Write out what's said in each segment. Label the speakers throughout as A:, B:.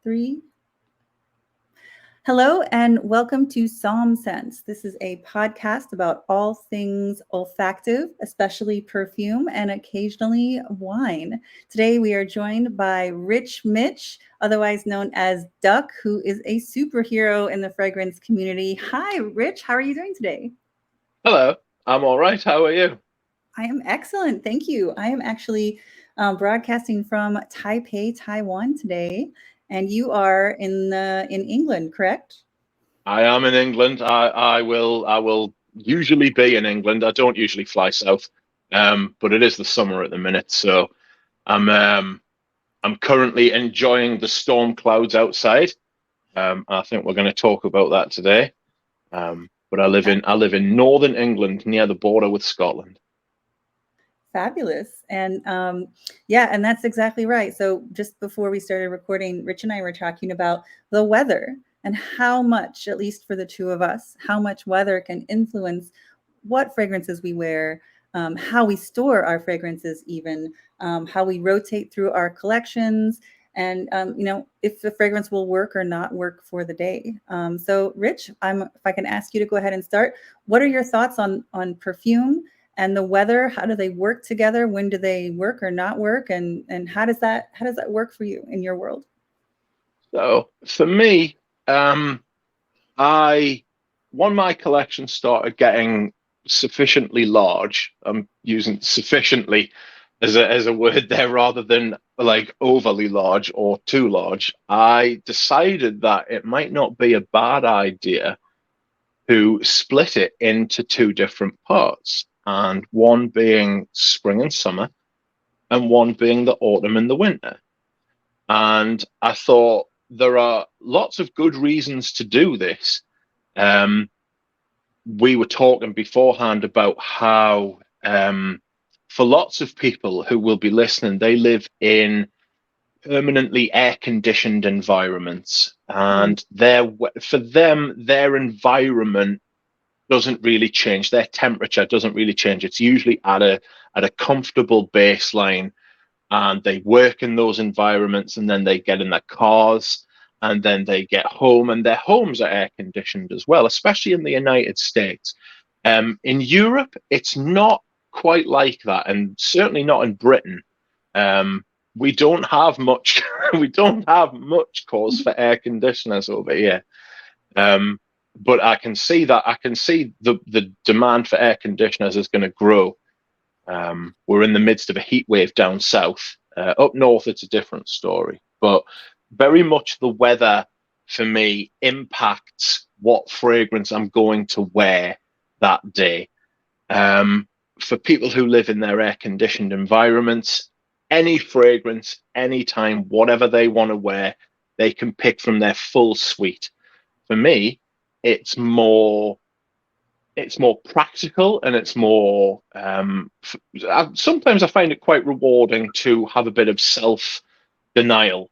A: Three. Hello and welcome to Psalm Sense. This is a podcast about all things olfactive, especially perfume and occasionally wine. Today we are joined by Mitch, otherwise known as Duck, who is a superhero in the fragrance community. Hi, Rich. How are you doing today?
B: Hello, I'm all right. How are you?
A: I am excellent. Thank you. I am actually broadcasting from Taipei, Taiwan today, and you are in England, correct?
B: I am in England. I will usually be in England. I don't usually fly south, but it is the summer at the minute, so I'm um, I'm currently enjoying the storm clouds outside. I think we're going to talk about that today. But I live in northern England near the border with Scotland.
A: Fabulous. And yeah, and that's exactly right. So just before we started recording, Rich and I were talking about the weather and how much, at least for the two of us, how much weather can influence what fragrances we wear, how we store our fragrances, even how we rotate through our collections, and if the fragrance will work or not work for the day. So, Rich, if I can ask you to go ahead and start, what are your thoughts on perfume and the weather? How do they work together? When do they work or not work? And how does that work for you in your world?
B: So for me, I when my collection started getting sufficiently large, I'm using sufficiently as a word there rather than like overly large or too large. I decided that it might not be a bad idea to split it into two different parts, and one being spring and summer, and one being the autumn and the winter. And I thought there are lots of good reasons to do this. Um, we were talking beforehand about how, for lots of people who will be listening, they live in permanently air conditioned environments,
A: Mm,
B: and for them, their environment doesn't really change. Their temperature doesn't really change. It's usually at a comfortable baseline, and they work in those environments, and then they get in their cars, and then they get home, and their homes are air conditioned as well, especially in the United States. In Europe, it's not quite like that, and certainly not in Britain. Um, we don't have much. We don't have much cause for air conditioners over here. Um, but I can see the demand for air conditioners is going to grow. We're in the midst of a heat wave down south. Up north, it's a different story. But very much the weather for me impacts what fragrance I'm going to wear that day. Um, for people who live in their air conditioned environments, any fragrance, anytime, whatever they want to wear, they can pick from their full suite. For me, it's more it's more practical, and it's more sometimes I find it quite rewarding to have a bit of self denial,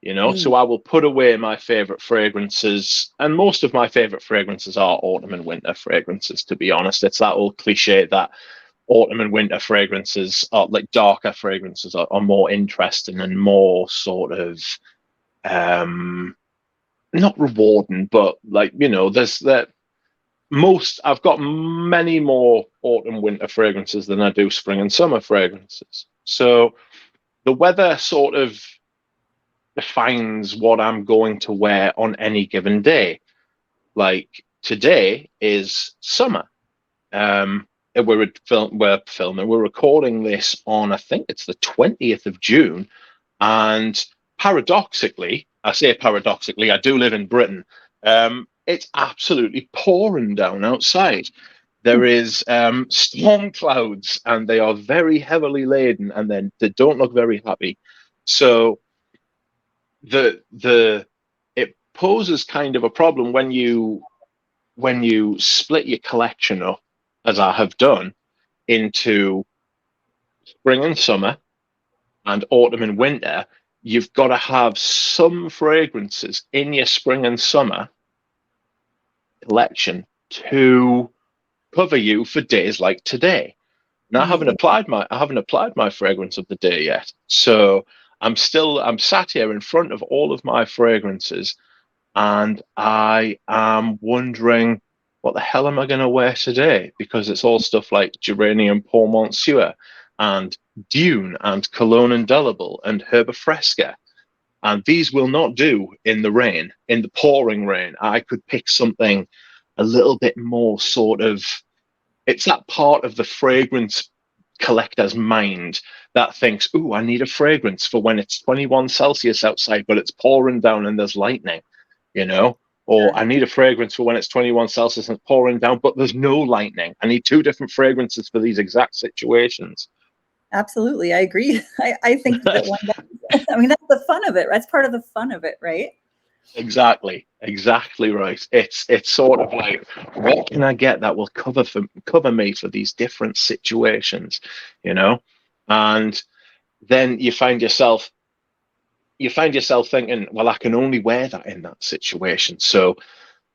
B: so
A: mm,
B: I will put away my favorite fragrances, and most of my favorite fragrances are autumn and winter fragrances, to be honest. It's that old cliche that autumn and winter fragrances are like darker fragrances are more interesting and more sort of um not rewarding, but like, there's that most I've got many more autumn winter fragrances than I do spring and summer fragrances. So the weather sort of defines what I'm going to wear on any given day. Like today is summer. We're recording this on, I think it's the 20th of June, and paradoxically, I say paradoxically, I do live in Britain. It's absolutely pouring down outside. There is storm clouds, and they are very heavily laden, and then they don't look very happy. So the it poses kind of a problem when you split your collection up, as I have done, into spring and summer and autumn and winter. You've got to have some fragrances in your spring and summer collection to cover you for days like today. Now
A: mm.
B: I haven't applied my fragrance of the day yet. So I'm sat here in front of all of my fragrances, and I am wondering, what the hell am I going to wear today? Because it's all stuff like Geranium Pour Monsieur and Dune and Cologne Indelible and Herba Fresca. And these will not do in the rain, in the pouring rain. I could pick something a little bit more sort of, it's that part of the fragrance collector's mind that thinks, "Ooh, I need a fragrance for when it's 21 Celsius outside, but it's pouring down and there's lightning, you know? Or
A: Yeah,
B: I need a fragrance for when it's 21 Celsius and it's pouring down, but there's no lightning. I need two different fragrances for these exact situations."
A: absolutely. I agree. I think that one does. I mean, that's the fun of it. That's part of the fun of it, right?
B: Exactly right. It's sort of like, what can I get that will cover me for these different situations, you know? And then you find yourself thinking, well, I can only wear that in that situation. So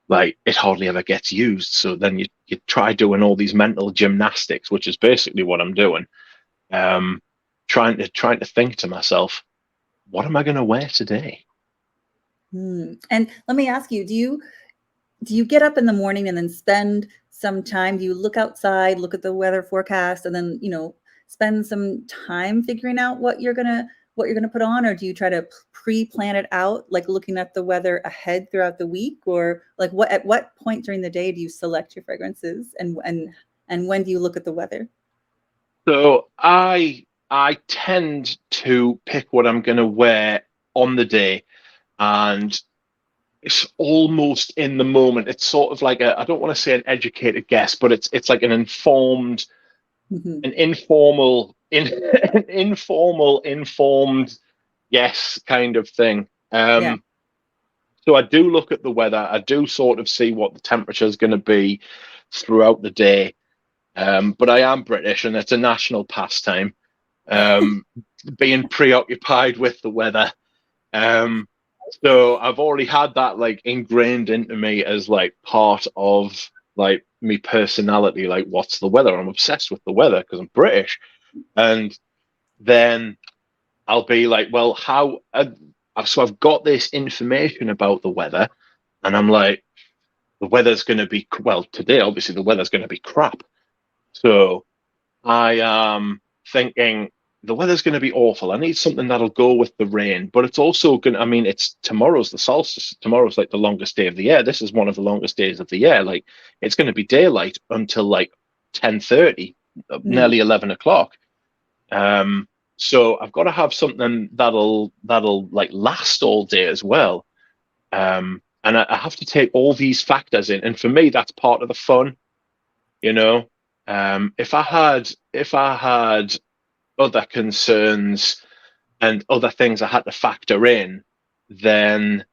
B: like it hardly ever gets used. So then you try doing all these mental gymnastics, which is basically what I'm doing. Um, trying to think to myself, what am I going to wear today?
A: And let me ask you, do you get up in the morning and then spend some time? Do you look outside, look at the weather forecast, and then, spend some time figuring out what you're gonna put on, or do you try to pre-plan it out, like looking at the weather ahead throughout the week, or like at what point during the day do you select your fragrances, and when do you look at the weather?
B: So I tend to pick what I'm going to wear on the day, and it's almost in the moment. It's sort of like I don't want to say an educated guess, but it's like
A: Mhm.
B: an informal, an informed guess kind of thing.
A: Yeah.
B: So I do look at the weather. I do sort of see what the temperature is going to be throughout the day. But I am British, and it's a national pastime, um, being preoccupied with the weather. Um, so I've already had that like ingrained into me as like part of like me personality. Like, what's the weather? I'm obsessed with the weather because I'm British, and then I'll be like, well, how? So I've got this information about the weather, and I'm like, the weather's going to be well today. Obviously, the weather's going to be crap. So I am thinking the weather's going to be awful. I need something that'll go with the rain, but it's also going to, I mean, it's tomorrow's the solstice. Tomorrow's like the longest day of the year. This is one of the longest days of the year. Like it's going to be daylight until like 10:30,
A: Mm,
B: nearly 11 o'clock. Um, so I've got to have something that'll like last all day as well. And I have to take all these factors in. And for me, that's part of the fun, you know. If I had other concerns and other things I had to factor in, then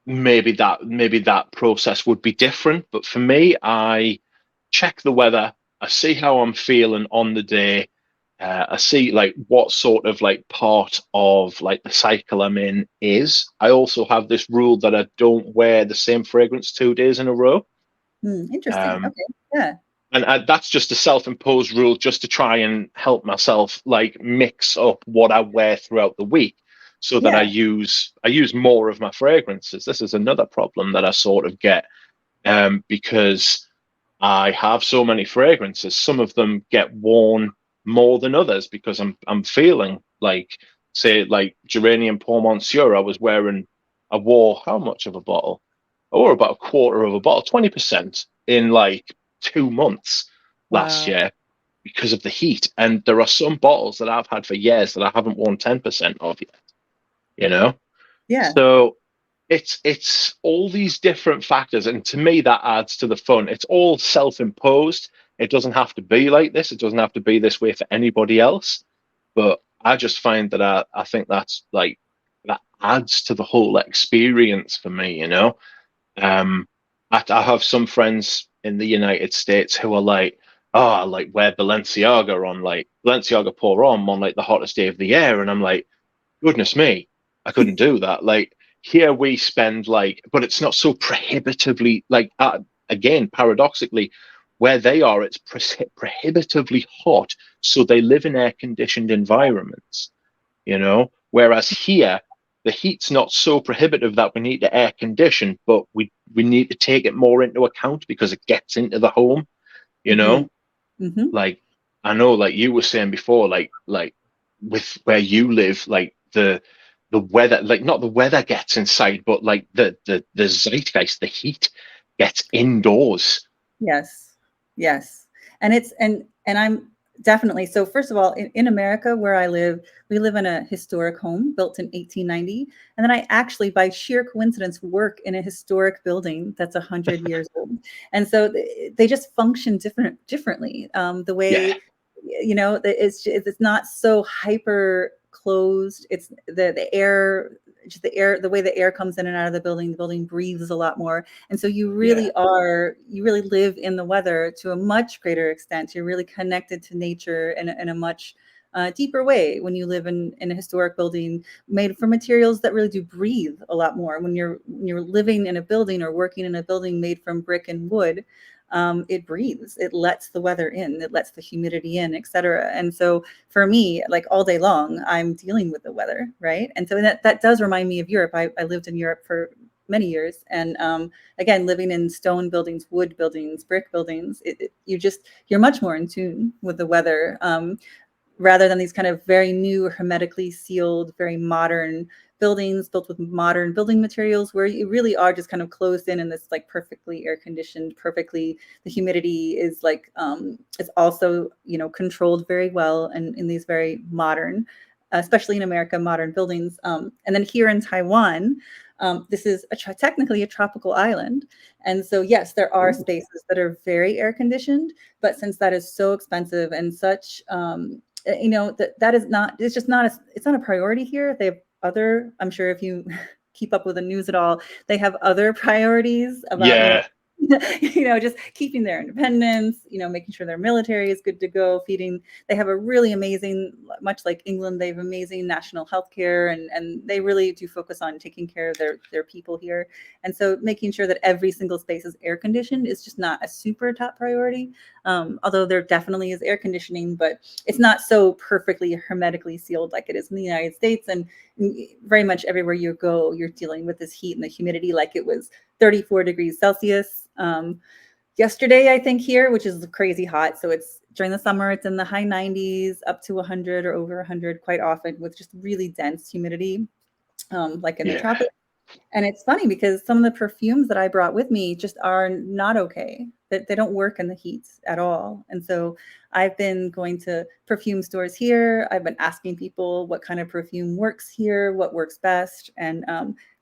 B: maybe that process would be different. But for me, I check the weather, I see how I'm feeling on the day, I see like what sort of like part of like the cycle I'm in is. I also have this rule that I don't wear the same fragrance 2 days in a row.
A: interesting.
B: Um,
A: Okay. Yeah.
B: and that's just a self-imposed rule just to try and help myself like mix up what I wear throughout the week so that I
A: Yeah.
B: use more of my fragrances. This is another problem that I sort of get, because I have so many fragrances. Some of them get worn more than others because I'm feeling like, say like Geranium Pour Monsieur. I wore how much of a bottle? I wore about a quarter of a bottle, 20% in like 2 months last
A: Wow.
B: year because of the heat. And there are some bottles that I've had for years that I haven't worn 10% of yet, you know?
A: Yeah.
B: So it's all these different factors, and to me that adds to the fun. It's all self-imposed. It doesn't have to be like this. It doesn't have to be this way for anybody else. But I just find that I think that's like that adds to the whole experience for me, you know. Um, I have some friends in the United States who are like, oh, I like wear Balenciaga on like Balenciaga Pour Homme on like the hottest day of the year, and I'm like, goodness me, I couldn't do that. Like here we spend like, but it's not so prohibitively like again, paradoxically, where they are, it's prohibitively hot, so they live in air conditioned environments, you know. Whereas here, the heat's not so prohibitive that we need to air condition, but we need to take it more into account because it gets into the home, you
A: Hmm.
B: know?
A: Hmm.
B: Like I know, like you were saying before, like with where you live, like the weather, like not the weather gets inside, but like the zeitgeist, the heat gets indoors.
A: Yes. Yes. And it's and I'm definitely, so first of all, in America where I live, we live in a historic home built in 1890. And then I actually, by sheer coincidence, work in a historic building that's 100 years old. And so they just function differently. The
B: Yeah,
A: way, it's not so hyper closed. It's the air, just the air, the way the air comes in and out of the building breathes a lot more. And so
B: yeah,
A: you really live in the weather to a much greater extent. You're really connected to nature in a much deeper way when you live in a historic building made from materials that really do breathe a lot more. When you're living in a building or working in a building made from brick and wood, it breathes, it lets the weather in, it lets the humidity in, etc. And so for me, like all day long, I'm dealing with the weather, right? And so that does remind me of Europe. I lived in Europe for many years, and again, living in stone buildings, wood buildings, brick buildings, you're much more in tune with the weather, rather than these kind of very new, hermetically sealed, very modern buildings built with modern building materials, where you really are just kind of closed in this like perfectly air conditioned, perfectly, the humidity is like it's also, controlled very well, and in these very modern, especially in America, modern buildings. And then here in Taiwan, this is technically a tropical island. And so, yes, there are
B: ooh,
A: spaces that are very air conditioned, but since that is so expensive and such, that is not, it's just not, it's not a priority here. They have other, I'm sure if you keep up with the news at all, they have other priorities about,
B: yeah,
A: just keeping their independence, making sure their military is good to go, feeding. They have a really amazing, much like England, they have amazing national health care, and they really do focus on taking care of their people here. And so making sure that every single space is air conditioned is just not a super top priority. Although there definitely is air conditioning, but it's not so perfectly hermetically sealed like it is in the United States. And very much everywhere you go, you're dealing with this heat and the humidity like it was 34 degrees Celsius. Yesterday, I think here, which is crazy hot. So it's during the summer, it's in the high 90s, up to 100 or over 100 quite often, with just really dense humidity, like in the
B: yeah,
A: tropics. And it's funny because some of the perfumes that I brought with me just are not okay. That they don't work in the heat at all. And so I've been going to perfume stores here. I've been asking people what kind of perfume works here, what works best. And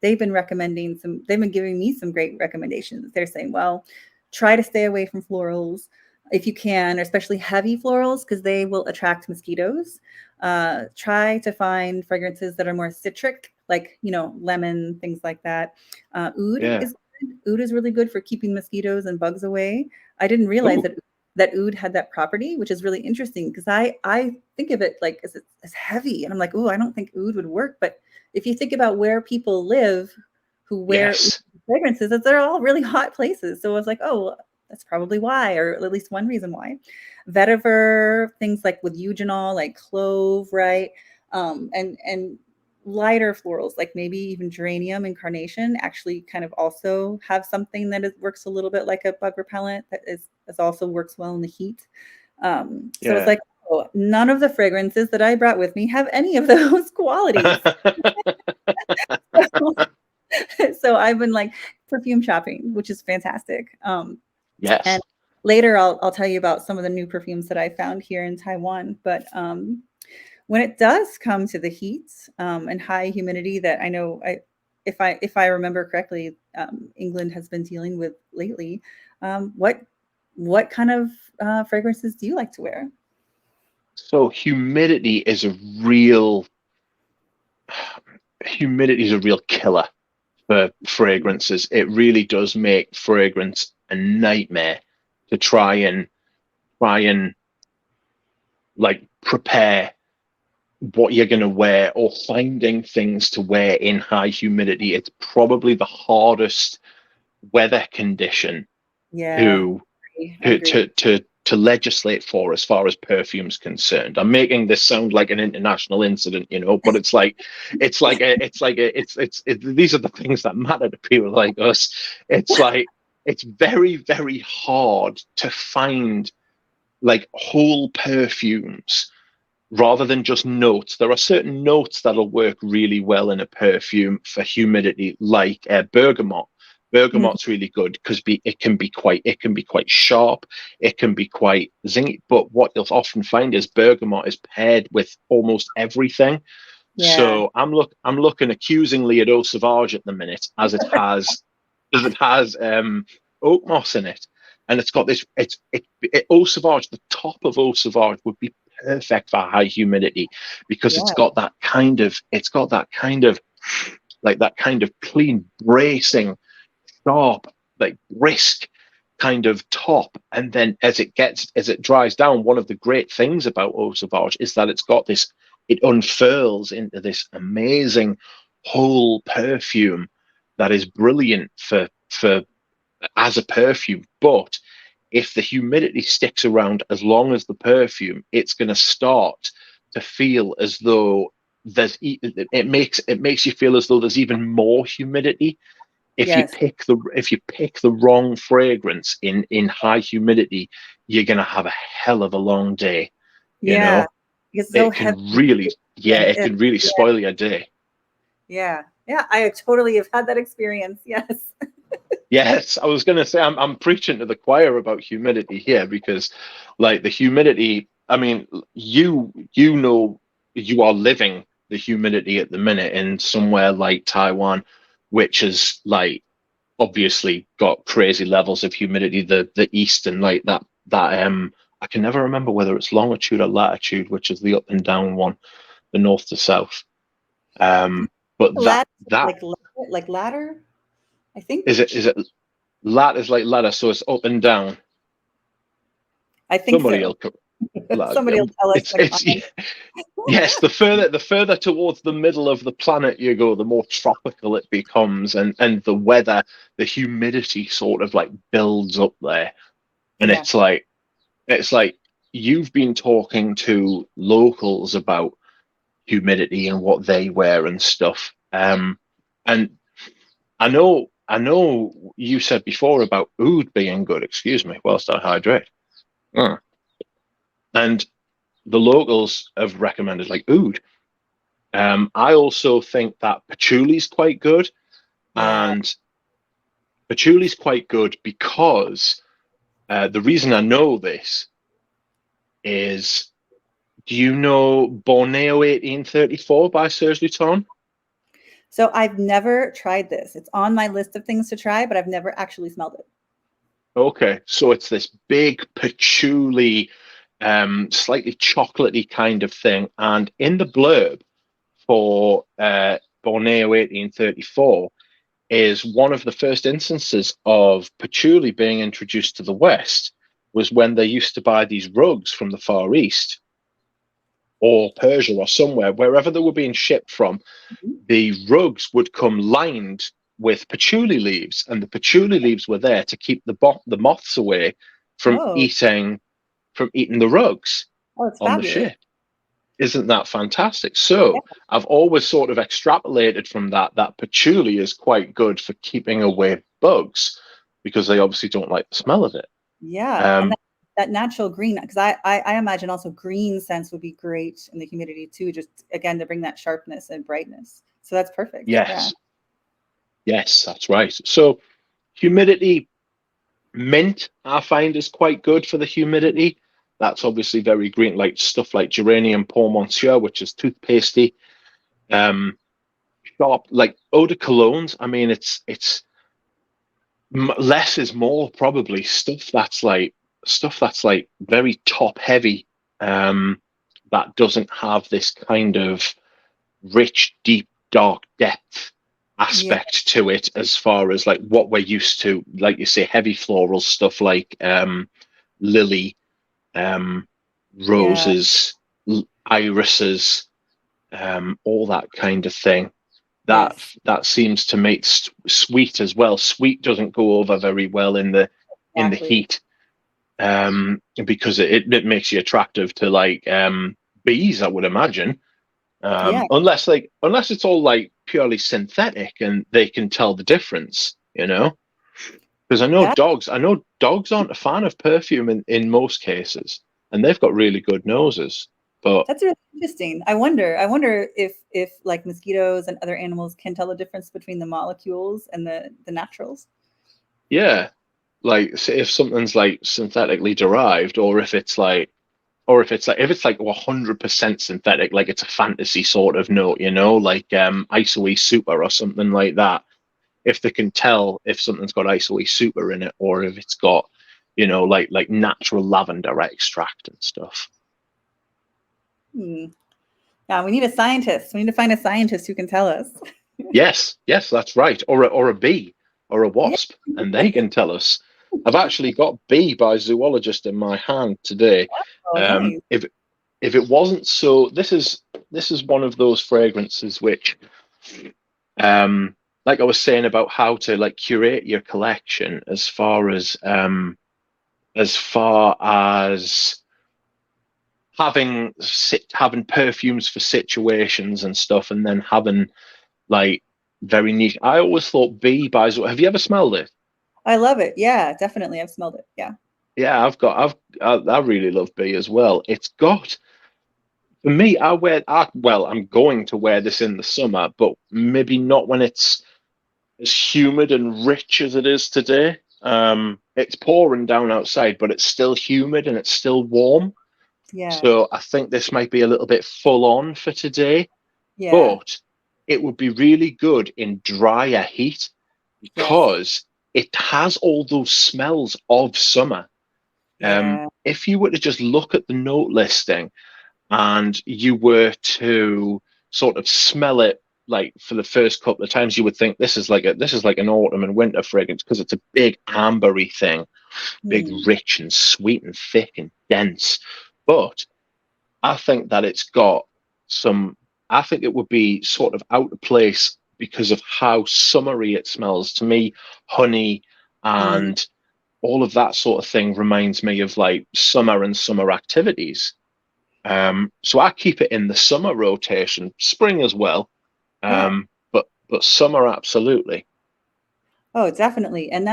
A: they've been they've been giving me some great recommendations. They're saying, well, try to stay away from florals if you can, especially heavy florals, because they will attract mosquitoes. Try to find fragrances that are more citric, like, lemon, things like that.
B: yeah.
A: Oud is really good for keeping mosquitoes and bugs away. I didn't realize
B: Ooh,
A: that oud had that property, which is really interesting because I think of it like as heavy, and I'm like, oh, I don't think oud would work. But if you think about where people live who wear oud
B: yes,
A: fragrances, that they're all really hot places. So I was like, oh, well, that's probably why, or at least one reason why. Vetiver, things like with eugenol, like clove, right? And lighter florals, like maybe even geranium and carnation, actually kind of also have something that works a little bit like a bug repellent that also works well in the heat. So it's
B: yeah.
A: like, oh, none of the fragrances that I brought with me have any of those qualities. So I've been like perfume shopping, which is fantastic. And
B: Yes.
A: later I'll tell you about some of the new perfumes that I found here in Taiwan. But when it does come to the heat, and high humidity that I know, if I remember correctly, England has been dealing with lately, what kind of fragrances do you like to wear?
B: So humidity is a real killer for fragrances. It really does make fragrance a nightmare to try and like prepare what you're going to wear or finding things to wear in high humidity. It's probably the hardest weather condition
A: Yeah,
B: to
A: I agree.
B: to legislate for as far as perfume's concerned. I'm making this sound like an international incident, but these are the things that matter to people like us. It's like it's very, very hard to find like whole perfumes rather than just notes. There are certain notes that'll work really well in a perfume for humidity, like bergamot.
A: Mhm.
B: Bergamot's really good because it can be quite sharp, it can be quite zingy. But what you'll often find is bergamot is paired with almost everything.
A: Yeah.
B: So I'm looking accusingly at Eau Sauvage at the minute, as it has oak moss in it, and it's got this. Eau Sauvage. The top of Eau Sauvage would be perfect for high humidity because
A: Yeah.
B: it's got that kind of like that kind of clean, bracing, sharp, like brisk kind of top. And then as it dries down, one of the great things about Eau Sauvage is that it unfurls into this amazing whole perfume that is brilliant for as a perfume. But if the humidity sticks around as long as the perfume, it's going to start to feel as though it makes you feel as though there's even more humidity.
A: Yes.
B: If you pick the wrong fragrance in high humidity, you're going to have a hell of a long day. you
A: Yeah.
B: know
A: It's so
B: it
A: heavy
B: can really, yeah,
A: and
B: it can really
A: yeah,
B: spoil your day.
A: yeah. Yeah. I totally have had that experience. Yes.
B: Yes, I was going to say I'm preaching to the choir about humidity here because, like the humidity. I mean, you are living the humidity at the minute in somewhere like Taiwan, which is like obviously got crazy levels of humidity. The east and like that I can never remember whether it's longitude or latitude, which is the up and down one, the north to south. But that
A: Ladder,
B: that
A: like ladder, I think.
B: is it lat is like ladder, so it's up and down.
A: I think
B: Somebody
A: so.
B: will like,
A: Somebody will tell us in the
B: it's
A: comments.
B: yes, the further towards the middle of the planet you go, the more tropical it becomes, and the weather, the humidity sort of like builds up there. And
A: Yeah.
B: it's like you've been talking to locals about humidity and what they wear and stuff. And I know you said before about oud being good. Excuse me, whilst I hydrate. Mm. And the locals have recommended like oud. I also think that patchouli's quite good,
A: Yeah.
B: and patchouli's quite good because the reason I know this is, do you know Borneo 1834 by Serge Luton?
A: So I've never tried this. It's on my list of things to try, but I've never actually smelled it.
B: Okay, so it's this big patchouli, slightly chocolatey kind of thing. And in the blurb for Borneo 1834 is one of the first instances of patchouli being introduced to the West was when they used to buy these rugs from the Far East or Persia or somewhere, wherever they were being shipped from.
A: Mhm.
B: The rugs would come lined with patchouli leaves, and the patchouli leaves were there to keep the moths away from
A: Oh,
B: eating the rugs
A: oh, it's
B: on the
A: fabulous.
B: ship. Isn't that fantastic? So
A: Yeah.
B: I've always sort of extrapolated from that patchouli is quite good for keeping away bugs because they obviously don't like the smell of it.
A: Yeah. And
B: Um,
A: that natural green, because I imagine also green scents would be great in the humidity too, just again to bring that sharpness and brightness. So that's perfect. Yeah.
B: yes, yes, that's right. So humidity, mint, I find is quite good for the humidity. That's obviously very green, like stuff like geranium pour monsieur, which is toothpastey. Um, sharp, like eau de colognes. I mean, it's less is more probably stuff that's like very top heavy. That doesn't have this kind of rich, deep, dark depth
A: Yeah.
B: aspect to it as far as like what we're used to, like you say, heavy floral stuff like lily, um,
A: Yeah.
B: roses, irises, all that kind of thing. That
A: Yes.
B: that seems to make sweet as well. Sweet doesn't go over very well in the
A: Exactly.
B: heat. because it makes you attractive to like bees, I would imagine.
A: Yeah,
B: Unless it's all like purely synthetic and they can tell the difference, you know? Because
A: that
B: I know dogs aren't a fan of perfume in most cases, and they've got really good noses. But
A: that's really interesting. I wonder if like mosquitoes and other animals can tell the difference between the molecules and the naturals.
B: yeah, like if something's like synthetically derived, if it's like 100% synthetic, like it's a fantasy sort of note, like ISOE Super or something like that. If they can tell if something's got ISOE Super in it or if it's got, like natural lavender extract and stuff.
A: Hmm. Yeah, we need a scientist. We need to find a scientist who can tell us.
B: Yes, yes, that's right. Or a bee or a
A: Yeah.
B: wasp, and they can tell us. I've actually got Bee by Zoologist in my hand today.
A: Oh, nice.
B: If it wasn't so, this is one of those fragrances which, um, like I was saying about how to like curate your collection as far as having perfumes for situations and stuff, and then having like very niche. I always thought Bee by Zool. Have you ever smelled it?
A: I love it. Yeah, definitely. I've smelled it. Yeah.
B: Yeah, I really love Bee as well. It's got for me. I'm going to wear this in the summer, but maybe not when it's as humid and rich as it is today. It's pouring down outside, but it's still humid and it's still warm.
A: Yeah.
B: So I think this might be a little bit full on for today,
A: Yeah.
B: but it would be really good in drier heat
A: Yes.
B: because it has all those smells of summer.
A: Yeah.
B: If you were to just look at the note listing and you were to sort of smell it like for the first couple of times, you would think this is like an autumn and winter fragrance because it's a big ambery thing, big,
A: Hmm.
B: rich and sweet and thick and dense. But I think that it's got some. I think it would be sort of out of place because of how summery it smells. To me, honey
A: Mm.
B: and all of that sort of thing reminds me of like summer and summer activities. So I keep it in the summer rotation, spring as well,
A: Yeah.
B: but summer absolutely.
A: Oh, definitely. And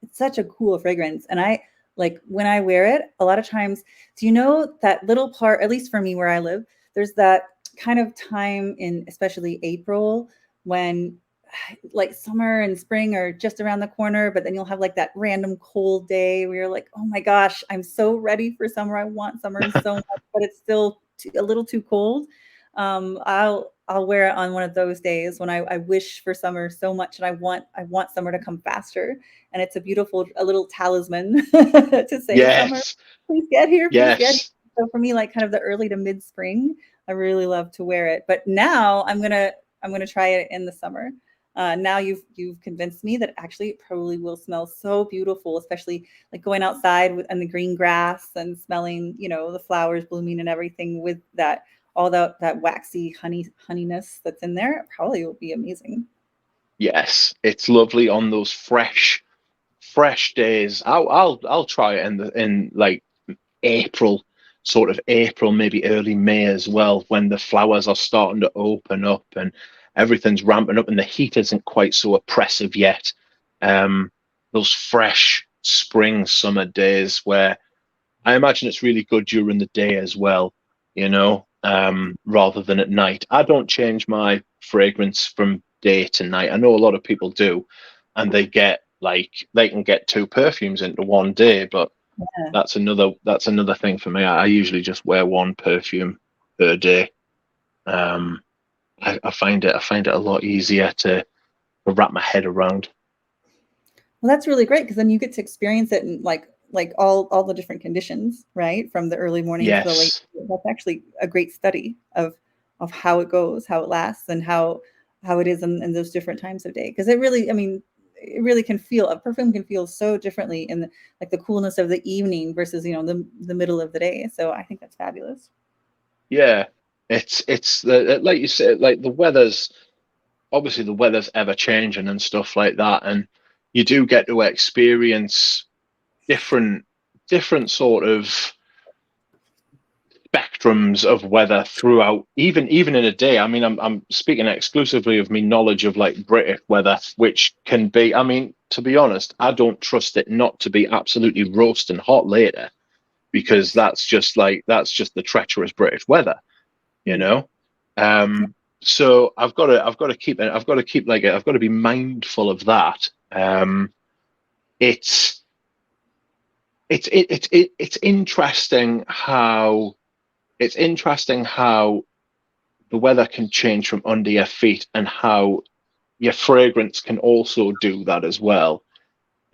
A: it's such a cool fragrance. And I like when I wear it, a lot of times, do you know that little part, at least for me where I live, there's that kind of time in especially April when like summer and spring are just around the corner, but then you'll have like that random cold day where you're like, oh my gosh, I'm so ready for summer. I want summer so much, but it's still a little too cold. I'll wear it on one of those days when I wish for summer so much and I want summer to come faster. And it's a little talisman to say, summer,
B: Yes,
A: please get here, please get here.
B: yes,
A: So for me, like kind of the early to mid spring, I really love to wear it. But now I'm gonna try it in the summer. Now you've convinced me that actually it probably will smell so beautiful, especially like going outside with and the green grass and smelling, the flowers blooming and everything with that all that waxy honeyness that's in there. It probably will be amazing.
B: yes. It's lovely on those fresh days. I'll try it in like April, sort of April, maybe early May as well, when the flowers are starting to open up and everything's ramping up and the heat isn't quite so oppressive yet. Those fresh spring summer days where I imagine it's really good during the day as well, rather than at night. I don't change my fragrance from day to night. I know a lot of people do, and they can get two perfumes into one day, but
A: Yeah.
B: that's another thing for me. I usually just wear one perfume per day. Um, I find it a lot easier to wrap my head around.
A: Well, that's really great because then you get to experience it in like all the different conditions, right? From the early morning to the late.
B: Yes,
A: That's actually a great study of how it goes, how it lasts, and how it is in those different times of day. Because it really, I mean, it really can feel a perfume can feel so differently in like the coolness of the evening versus the middle of the day. So I think that's fabulous.
B: yeah. It's like you said, like the weather's obviously the weather's ever changing and stuff like that, and you do get to experience different different sort of spectrums of weather throughout, even in a day. I mean, I'm speaking exclusively of me knowledge of like British weather, which can be, I mean, to be honest, I don't trust it not to be absolutely roasting hot later, because that's just the treacherous British weather, you
A: Mm.
B: know. So I've got to keep like I've got to be mindful of that. It's it's interesting how the weather can change from under your feet, and how your fragrance can also do that as well.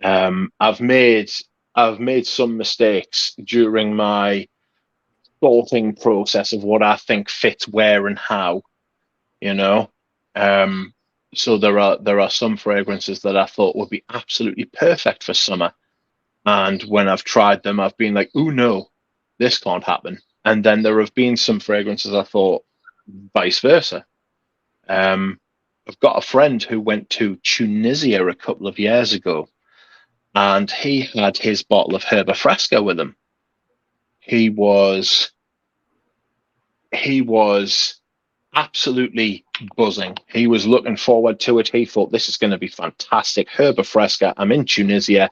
B: Um, I've made I've made some mistakes during my sorting process of what I think fits where and how, you know. Um, so there are some fragrances that I thought would be absolutely perfect for summer, and when I've tried them, I've been like, "Oh no, this can't happen." And then there have been some fragrances I thought vice versa. Um, I've got a friend who went to Tunisia a couple of years ago, and he had his bottle of Herba Fresca with him. He was he was absolutely buzzing. He was looking forward to it. He thought this is going to be fantastic. Herba Fresca. I'm in Tunisia.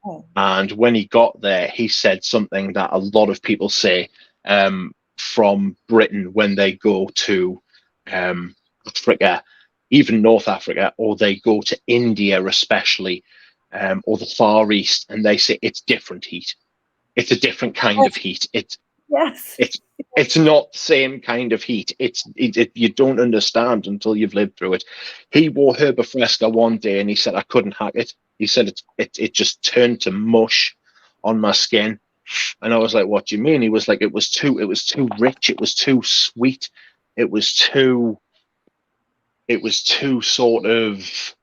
A: Oh,
B: And when he got there, he said something that a lot of people say from Britain when they go to Africa, even North Africa, or they go to India, especially, or the Far East, and they say it's different heat. It's a different kind of
A: yes,
B: heat.
A: yes.
B: It's it's not the same kind of heat. You don't understand until you've lived through it. He wore Herba Fresca one day and he said I couldn't hack it. He said it just turned to mush on my skin. And I was like, what do you mean? He was like, it was too rich, it was too sweet, it was too it was too sort of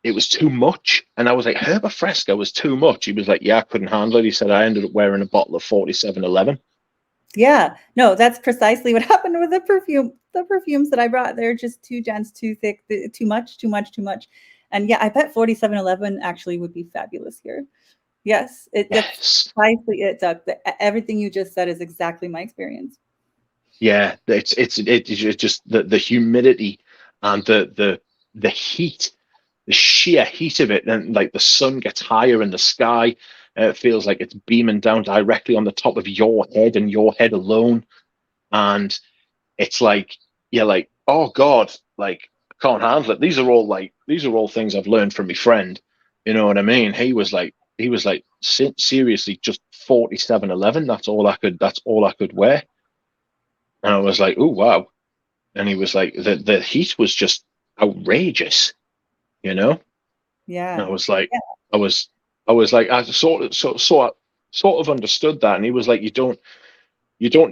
B: it was too much. And I was like, Herba Fresca was too much. He was like, yeah, I couldn't handle it. He said I ended up wearing a bottle of 4711.
A: Yeah, no, that's precisely what happened with the perfume. The perfumes that I brought, they're just too dense, too thick, too much, too much, too much. And yeah, I bet 4711 actually would be fabulous here. Yes, that's
B: Yes.
A: precisely it, Doug. Everything you just said is exactly my experience.
B: Yeah, it's just the humidity and the heat, the sheer heat of it, and like the sun gets higher in the sky. It feels like it's beaming down directly on the top of your head and your head alone, and it's like you're like, oh God, like I can't handle it. These are all things I've learned from my friend. You know what I mean? He was like seriously just 4711. That's all I could wear. And I was like, oh wow. And he was like, the heat was just outrageous, you know? And
A: Yeah.
B: I was like,
A: Yeah.
B: I was I sort of understood that. And he was like, you don't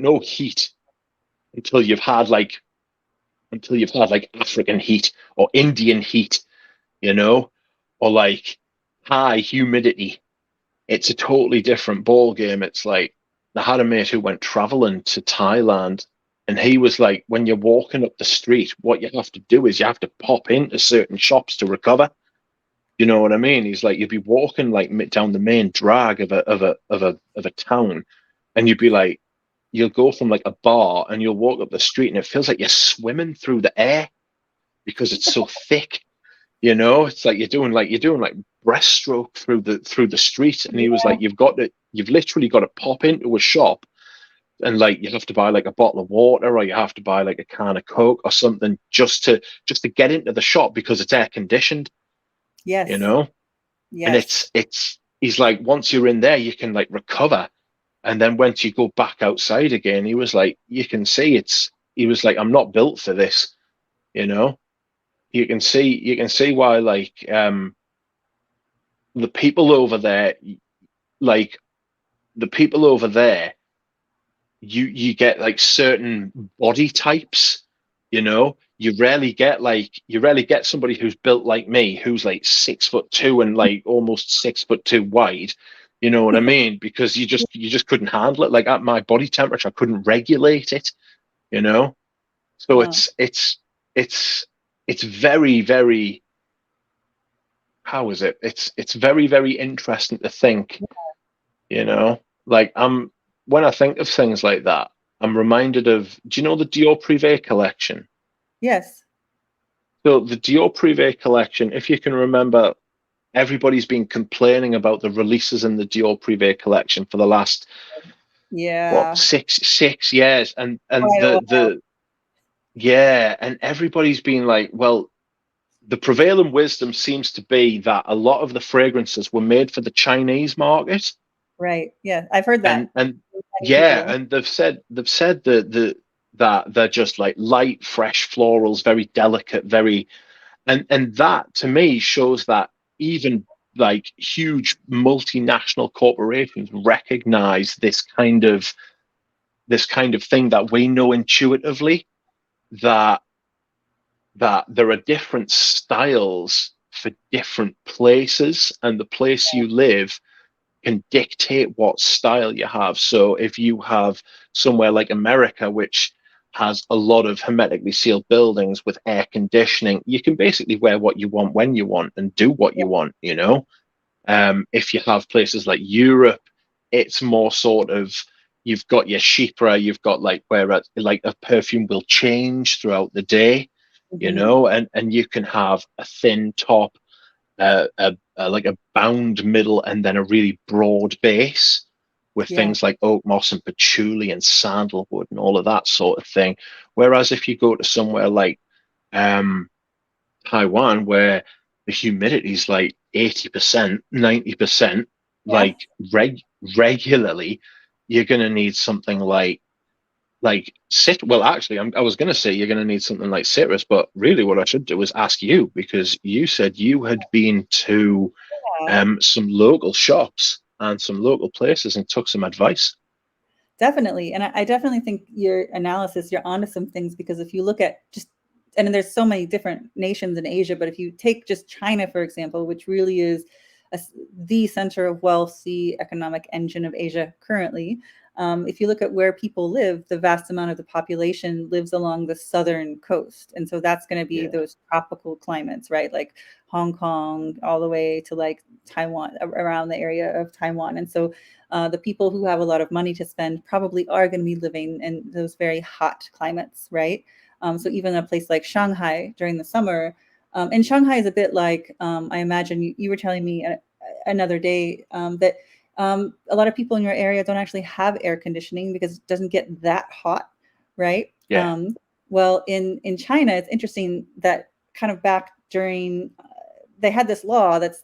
B: know heat until you've had like African heat or Indian heat, you know, or like high humidity. It's a totally different ball game. It's like I had a mate who went traveling to Thailand, and he was like, when you're walking up the street, what you have to do is you have to pop into certain shops to recover. You know what I mean? He's like, you'd be walking like down the main drag of a town, and you'd be like, you'll go from like a bar and you'll walk up the street, and it feels like you're swimming through the air because it's so thick. You know, it's like you're doing like breaststroke through the street. And he was like, you've literally got to pop into a shop, and like you have to buy like a bottle of water, or you have to buy like a can of Coke or something, just to get into the shop because it's air conditioned, you
A: Yes.
B: know. And
A: Yes.
B: it's he's like, once you're in there you can like recover, and then once you go back outside again, he was like, you can see he was like, I'm not built for this, you know. You can see why, like, the people over there, like the people over there, you get like certain body types, you know. You rarely get somebody who's built like me, who's like 6'2" and like almost 6'2" wide. You know what I mean? Because you just couldn't handle it. Like at my body temperature, I couldn't regulate it, you know. So
A: Uh,
B: it's very, very, how is it? It's very, very interesting to think. you know? Like I'm when I think of things like that, I'm reminded of, do you know the Dior Privé collection?
A: Yes.
B: So the Dior Privé collection, if you can remember, everybody's been complaining about the releases in the Dior Privé collection for the last what
A: Yeah.
B: six years, and
A: Quite a while.
B: yeah, and everybody's been like, well, the prevailing wisdom seems to be that a lot of the fragrances were made for the Chinese market,
A: Right. Yeah. I've heard that
B: and
A: from many
B: yeah,
A: people.
B: and they've said that they're just like light, fresh florals, very delicate, very and that to me shows that even like huge multinational corporations recognize this kind of thing that we know intuitively, that there are different styles for different places, and the place you live can dictate what style you have. So if you have somewhere like America, which has a lot of hermetically sealed buildings with air conditioning, you can basically wear what you want when you want and do what
A: Yeah.
B: you want, you know? If you have places like Europe, it's more sort of you've got your chypre, you've got like where like a perfume will change throughout the day, you
A: Hmm.
B: know, and you can have a thin top, like a bound middle, and then a really broad base with
A: Yeah.
B: things like oak moss and patchouli and sandalwood and all of that sort of thing. Whereas if you go to somewhere like um, Taiwan, where the humidity is like 80%, 90%,
A: Yeah.
B: like regularly, you're going to need something like cit. Well, actually, I was going to say you're going to need something like citrus, but really, what I should do is ask you, because you said you had been to
A: Yeah.
B: some local shops and some local places and took some advice.
A: Definitely. And I definitely think your analysis, you're onto some things because if you look at just, and there's so many different nations in Asia, but if you take just China, for example, which really is the center of wealth, the economic engine of Asia currently, if you look at where people live, the vast amount of the population lives along the southern coast. And so that's going to be
B: Yeah,
A: those tropical climates, right? Like Hong Kong, all the way to like Taiwan, around the area of Taiwan. And so the people who have a lot of money to spend probably are going to be living in those very hot climates, right? So even a place like Shanghai during the summer, and Shanghai is a bit like I imagine you were telling me another day that a lot of people in your area don't actually have air conditioning because it doesn't get that hot, right?
B: yeah,
A: Well, in China, it's interesting that kind of back during they had this law that's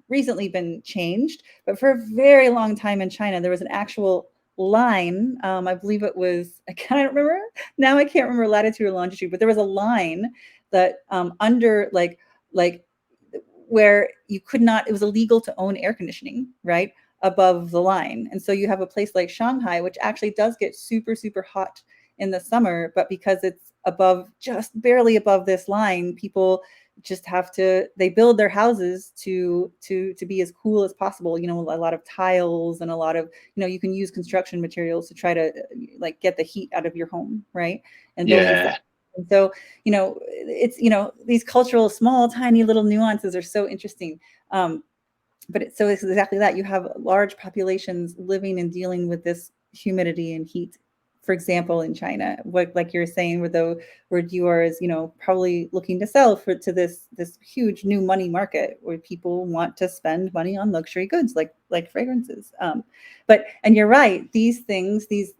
A: recently been changed, but for a very long time in China, there was an actual line. I believe it was, I can't remember now. I can't remember latitude or longitude, but there was a line that under like where you could not. It was illegal to own air conditioning, right, above the line. And so you have a place like Shanghai, which actually does get super super hot in the summer, but because it's above, just barely above this line, people just have to, they build their houses to be as cool as possible, you know, a lot of tiles and a lot of, you know, you can use construction materials to try to like get the heat out of your home, right, and buildings that.
B: yeah,
A: And so, you know, it's, you know, these cultural small tiny little nuances are so interesting. So it's exactly that. You have large populations living and dealing with this humidity and heat. For example, in China, what, like you're saying, where Dior is, you know, probably looking to sell for to this huge new money market where people want to spend money on luxury goods like fragrances. But and you're right, these things, these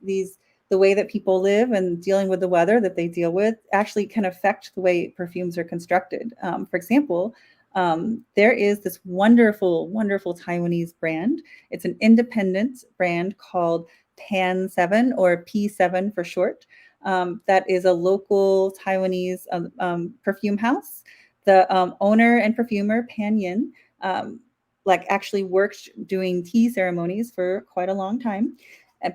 A: the way that people live and dealing with the weather that they deal with actually can affect the way perfumes are constructed. For example, there is this wonderful, wonderful Taiwanese brand. It's an independent brand called Pan 7 or P7 for short. That is a local Taiwanese perfume house. The owner and perfumer, Pan Yin, like actually worked doing tea ceremonies for quite a long time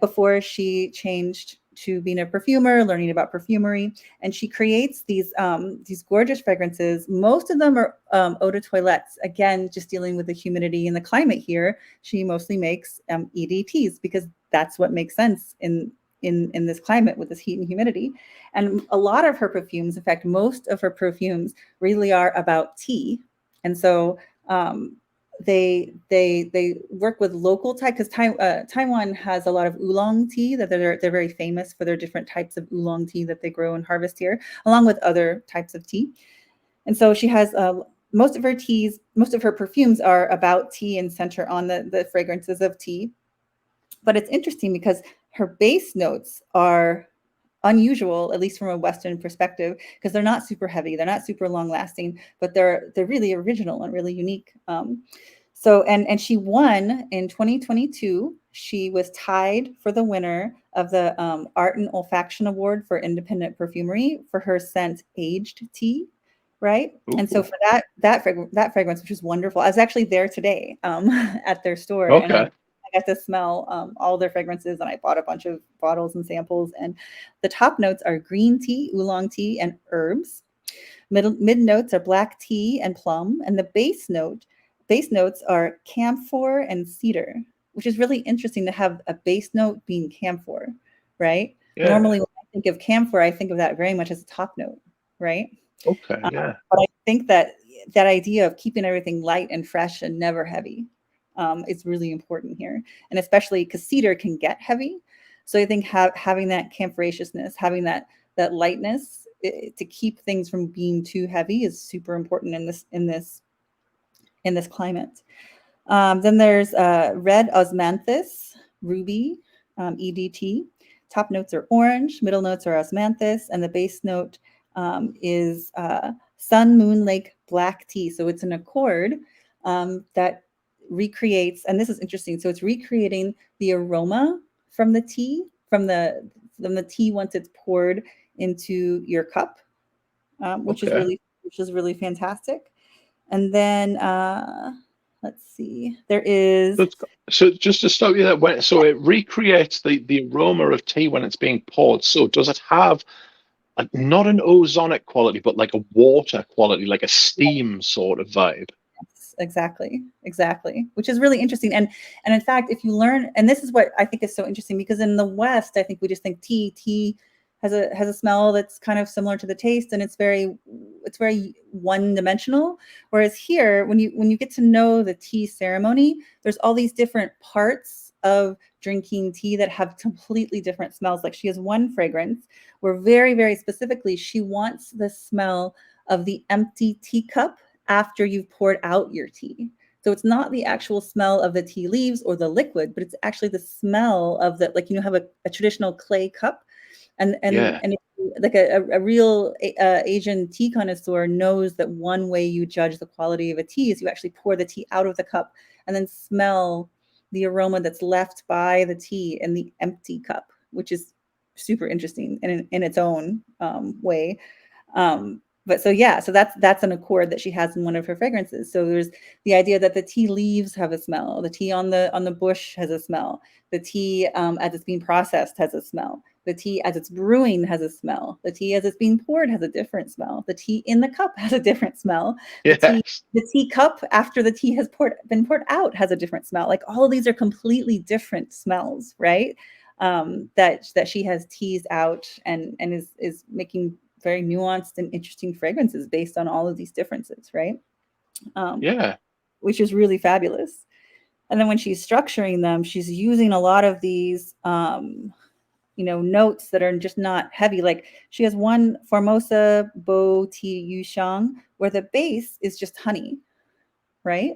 A: before she changed to being a perfumer, learning about perfumery, and she creates these gorgeous fragrances. Most of them are eau de toilettes. Again, just dealing with the humidity and the climate here, she mostly makes EDTs because that's what makes sense in this climate with this heat and humidity. And a lot of her perfumes, in fact, most of her perfumes really are about tea. And so they work with local Thai, because Taiwan has a lot of oolong tea that they're very famous for their different types of oolong tea that they grow and harvest here, along with other types of tea. And so she has most of her teas, most of her perfumes are about tea and center on the fragrances of tea. But it's interesting because her base notes are unusual, at least from a Western perspective, because they're not super heavy, they're not super long lasting, but they're really original and really unique. So and she won in 2022. She was tied for the winner of the Art and Olfaction Award for Independent Perfumery for her scent Aged Tea, right? And so
B: Ooh,
A: for that fragrance, which was wonderful, I was actually there today at their store, and
B: okay.
A: I got to smell all their fragrances, and I bought a bunch of bottles and samples. And the top notes are green tea, oolong tea, and herbs. Mid notes are black tea and plum, and the base notes are camphor and cedar, which is really interesting to have a base note being camphor, right?
B: Yeah.
A: Normally, when I think of camphor, I think of that very much as a top note, right?
B: Okay. Yeah.
A: But I think that that idea of keeping everything light and fresh and never heavy is really important here, and especially because cedar can get heavy. So I think having that camphoraceousness, having that lightness to keep things from being too heavy is super important in this climate. Then there's red osmanthus, ruby, EDT. Top notes are orange, middle notes are osmanthus, and the base note is sun, moon, lake, black tea. So it's an accord that recreates, and this is interesting. So it's recreating the aroma from the tea, from the tea once it's poured into your cup,
B: Okay.
A: which is really fantastic. And then let's see, there is
B: So, so just to stop you there, so it recreates the aroma of tea when it's being poured. So does it have like not an ozonic quality, but like a water quality, like a steam sort of vibe?
A: exactly, which is really interesting. And in fact, if you learn, and this is what I think is so interesting, because in the West, I think we just think tea has a smell that's kind of similar to the taste, and it's very one dimensional. Whereas here, when you get to know the tea ceremony, there's all these different parts of drinking tea that have completely different smells. Like she has one fragrance where very specifically she wants the smell of the empty teacup after you've poured out your tea. So it's not the actual smell of the tea leaves or the liquid, but it's actually the smell of the, like, have a traditional clay cup,
B: Yeah.
A: and like a real Asian tea connoisseur knows that one way you judge the quality of a tea is you actually pour the tea out of the cup and then smell the aroma that's left by the tea in the empty cup, which is super interesting in its own way. But so yeah, so that's an accord that she has in one of her fragrances. So there's the idea that the tea leaves have a smell, the tea on the bush has a smell, the tea as it's being processed has a smell, the tea as it's brewing has a smell, the tea as it's being poured has a different smell, the tea in the cup has a different smell,
B: Yes.
A: the tea cup after the tea has been poured out has a different smell. Like all of these are completely different smells, right? That she has teased out and is making very nuanced and interesting fragrances based on all of these differences, right? Um,
B: Yeah.
A: which is really fabulous. And then when she's structuring them, she's using a lot of these, notes that are just not heavy. Like she has one Formosa Bo Ti Yushang where the base is just honey, right?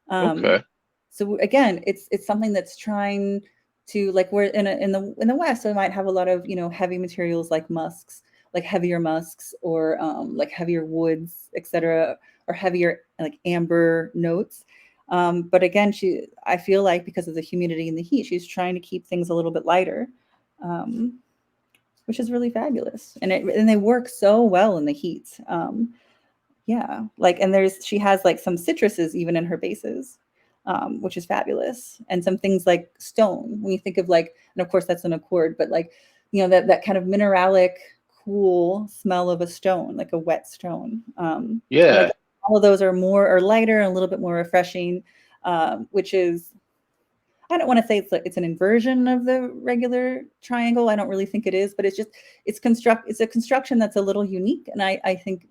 A: Um,
B: Okay.
A: so again, it's something that's trying to, like, we're in the West, so we might have a lot of heavy materials like musks, like heavier musks, or like heavier woods, etc., or heavier like amber notes. But again, I feel like because of the humidity and the heat, she's trying to keep things a little bit lighter, um, which is really fabulous, and they work so well in the heat. Yeah, like, and she has like some citruses even in her bases, which is fabulous, and some things like stone. When you think of, like, and of course that's an accord, but like, that kind of mineralic, cool smell of a stone, like a wet stone. And
B: Yeah.
A: again, all of those are more or lighter and a little bit more refreshing, which is, I don't want to say it's an inversion of the regular triangle. I don't really think it is, but it's a construction that's a little unique, and I think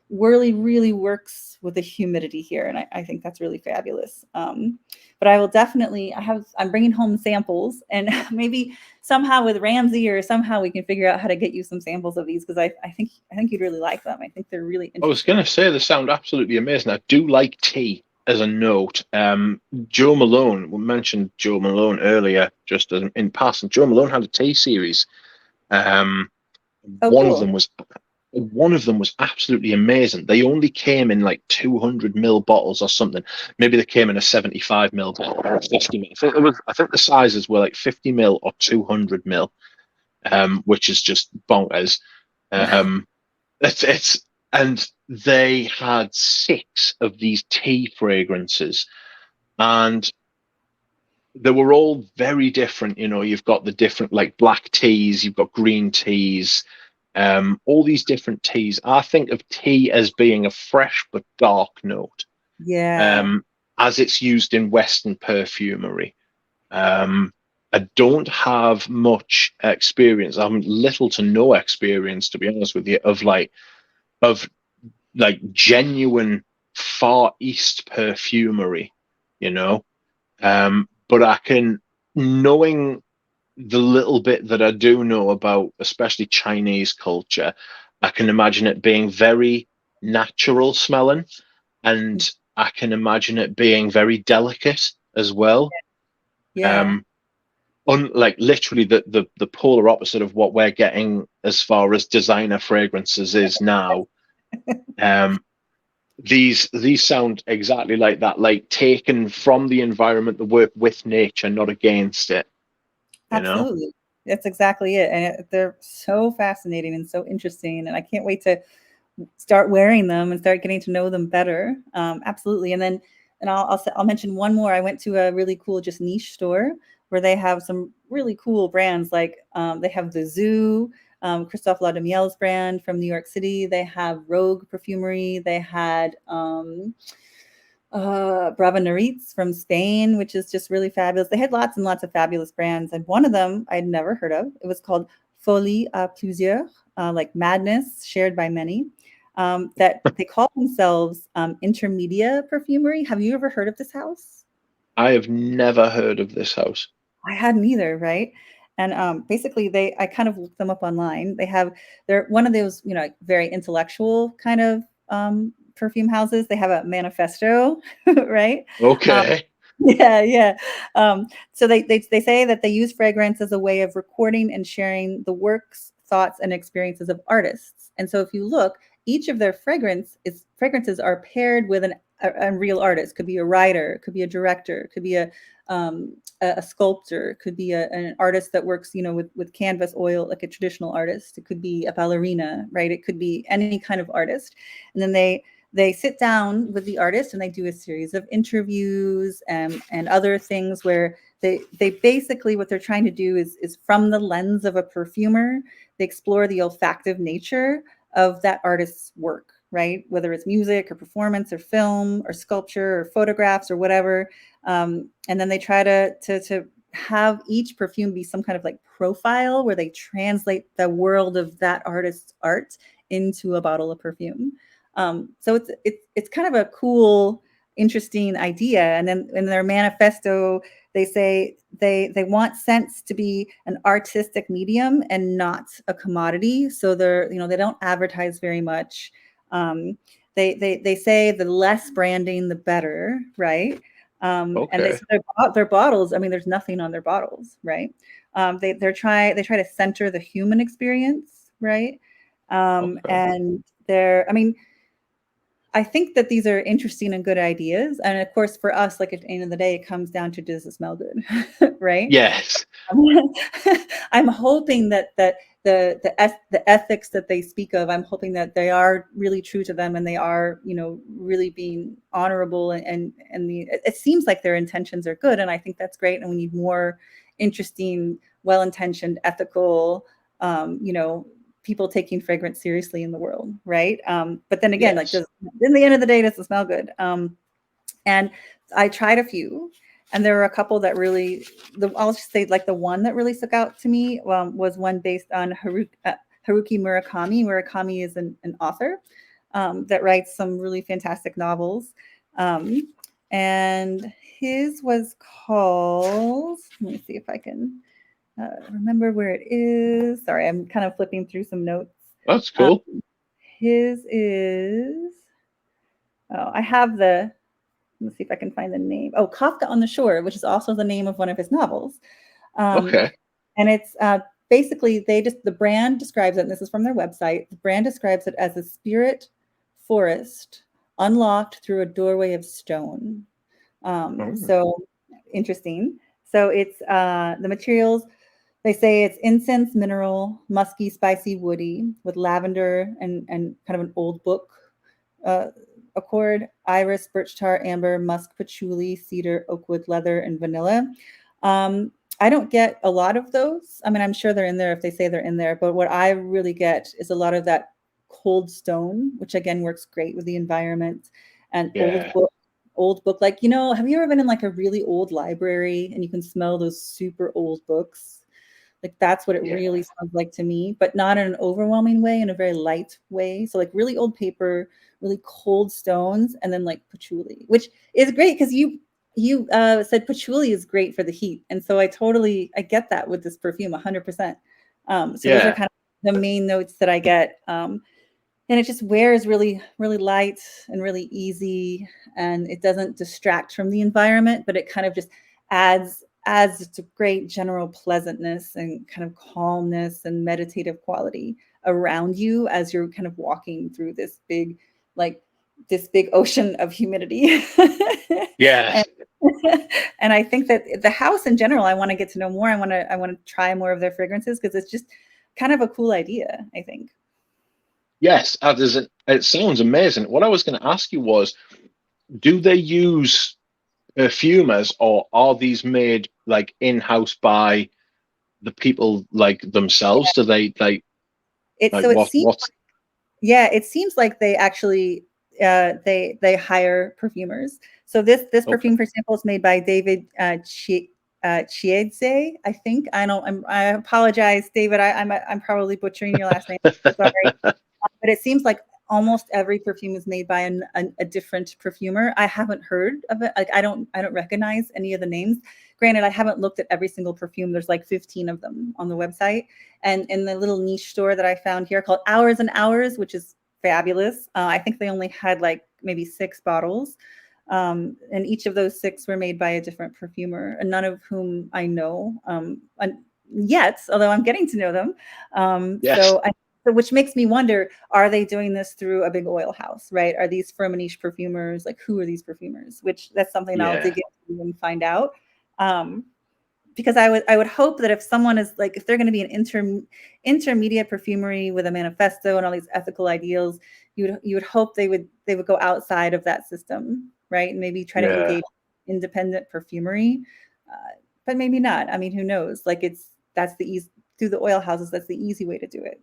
A: really works with the humidity here, and I think that's really fabulous. But I will definitely, I'm bringing home samples, and maybe somehow with Ramsey or somehow we can figure out how to get you some samples of these, because I think you'd really like them. I think they're really
B: I was
A: interesting.
B: going to say they sound absolutely amazing. I do like tea as a note. Joe Malone, we mentioned Joe Malone earlier, just as in passing. Joe Malone had a tea series. Um,
A: Oh,
B: one of them
A: cool.
B: was one of them was absolutely amazing. They only came in like 200 ml bottles or something. Maybe they came in a 75 ml bottle or 50 ml. I think the sizes were like 50 ml or 200 ml, which is just bonkers. Um, it's and they had six of these tea fragrances, and they were all very different. You know, you've got the different like black teas, you've got green teas, all these different teas. I think of tea as being a fresh but dark note,
A: Yeah.
B: um, as it's used in Western perfumery. Um, I don't have much experience. I have little to no experience, to be honest with you, of like genuine Far East perfumery, you know. But I can, knowing the little bit that I do know about, especially Chinese culture, I can imagine it being very natural smelling, and I can imagine it being very delicate as well.
A: Yeah.
B: Um, like literally the polar opposite of what we're getting as far as designer fragrances is now. Um, these sound exactly like that, like taken from the environment, the work with nature, not against it, you know?
A: Absolutely. That's exactly it. And they're so fascinating and so interesting. And I can't wait to start wearing them and start getting to know them better. Absolutely. And then, and I'll mention one more. I went to a really cool, just niche store where they have some really cool brands. Like they have the Zoo, Christophe Laudemiel's brand from New York City. They have Rogue Perfumery. They had Brava Neritz from Spain, which is just really fabulous. They had lots and lots of fabulous brands, and one of them I'd never heard of. It was called Folie à plusieurs, like madness shared by many. That they call themselves Intermedia Perfumery. Have you ever heard of this house?
B: I have never heard of this house.
A: I hadn't either, right? And basically, I kind of looked them up online. They're one of those, like, very intellectual kind of perfume houses. They have a manifesto, right? Um,
B: Okay.
A: yeah, yeah. So they say that they use fragrance as a way of recording and sharing the works, thoughts, and experiences of artists. And so if you look, each of their fragrances are paired with a real artist. Could be a writer, could be a director, could be a sculptor, could be an artist that works, with canvas oil, like a traditional artist. It could be a ballerina, right? It could be any kind of artist. And then they sit down with the artist and they do a series of interviews and other things where they basically, what they're trying to do is from the lens of a perfumer, they explore the olfactive nature of that artist's work, right? Whether it's music or performance or film or sculpture or photographs or whatever. And then they try to have each perfume be some kind of like profile where they translate the world of that artist's art into a bottle of perfume. So it's kind of a cool, interesting idea. And then in their manifesto, they say they want scents to be an artistic medium and not a commodity. So they don't advertise very much. Um, they say the less branding, the better, right? And
B: Okay.
A: their bottles. I mean, there's nothing on their bottles, right? They try to center the human experience, right?
B: Okay.
A: And I mean, I think that these are interesting and good ideas. And of course, for us, like at the end of the day, it comes down to, does it smell good, right?
B: Yes.
A: I'm hoping that the ethics that they speak of, I'm hoping that they are really true to them and they are, really being honorable, and it seems like their intentions are good, and I think that's great. And we need more interesting, well-intentioned, ethical, people taking fragrance seriously in the world, right? But then again, like,
B: Yes.
A: in the end of the day, does it smell good? And I tried a few, and there were a couple that really, I'll just say, like, the one that really stuck out to me was one based on Haruki Murakami. Murakami is an author. that writes some really fantastic novels. Um, and his was called, let me see if I can remember where it is. Sorry, I'm kind of flipping through some notes.
B: That's
A: Um,
B: cool.
A: his is, oh, I have the, let's see if I can find the name. Oh, Kafka on the Shore, which is also the name of one of his novels. Um,
B: Okay.
A: and it's basically, the brand describes it, and this is from their website. The brand describes it as a spirit forest unlocked through a doorway of stone.
B: Oh,
A: So interesting. So it's the materials, they say it's incense, mineral, musky, spicy, woody, with lavender and kind of an old book uh, accord, iris, birch tar, amber, musk, patchouli, cedar, oak wood, leather, and vanilla. Um, I don't get a lot of those. I mean, I'm sure they're in there if they say they're in there, but what I really get is a lot of that cold stone, which again works great with the environment, and
B: yeah.
A: old book. Like, have you ever been in like a really old library and you can smell those super old books? Like that's what it
B: Yeah.
A: really sounds like to me, but not in an overwhelming way, in a very light way. So like really old paper, really cold stones, and then like patchouli, which is great because you said patchouli is great for the heat, and so I get that with this perfume 100%. So those are
B: Yeah.
A: kind of the main notes that I get. And it just wears really really light and really easy, and it doesn't distract from the environment, but it kind of just adds just a great general pleasantness and kind of calmness and meditative quality around you as you're kind of walking through like this big ocean of humidity.
B: Yeah.
A: and, and I think that the house in general, I want to get to know more. I want to try more of their fragrances because it's just kind of a cool idea, I think.
B: Yes. It sounds amazing. What I was going to ask you was, do they use perfumers, or are these made like in-house by the people like themselves? Do they
A: It
B: like
A: so it seems
B: what's
A: Yeah, it seems like they actually they hire perfumers. So this
B: okay?
A: perfume, for example, is made by David Chiedze, I think. I apologize, David. I'm probably butchering your last name. So sorry. But it seems like almost every perfume is made by a different perfumer. I haven't heard of it. Like I don't recognize any of the names. Granted, I haven't looked at every single perfume. There's like 15 of them on the website. And in the little niche store that I found here called Hours and Hours, which is fabulous. I think they only had like maybe 6 bottles. And each of those 6 were made by a different perfumer, and none of whom I know yet, although I'm getting to know them.
B: Yes.
A: So which makes me wonder, are they doing this through a big oil house, right? Are these Firmenich perfumers? Like, who are these perfumers? Which that's something I'll
B: Yeah.
A: dig into and find out. Um, because I would hope that if someone is like, if they're going to be an intermediate perfumery with a manifesto and all these ethical ideals, you would hope they would go outside of that system, right? And maybe try to
B: Yeah.
A: engage independent perfumery, but maybe not. I mean, who knows? Like that's the easy through the oil houses. That's the easy way to do it.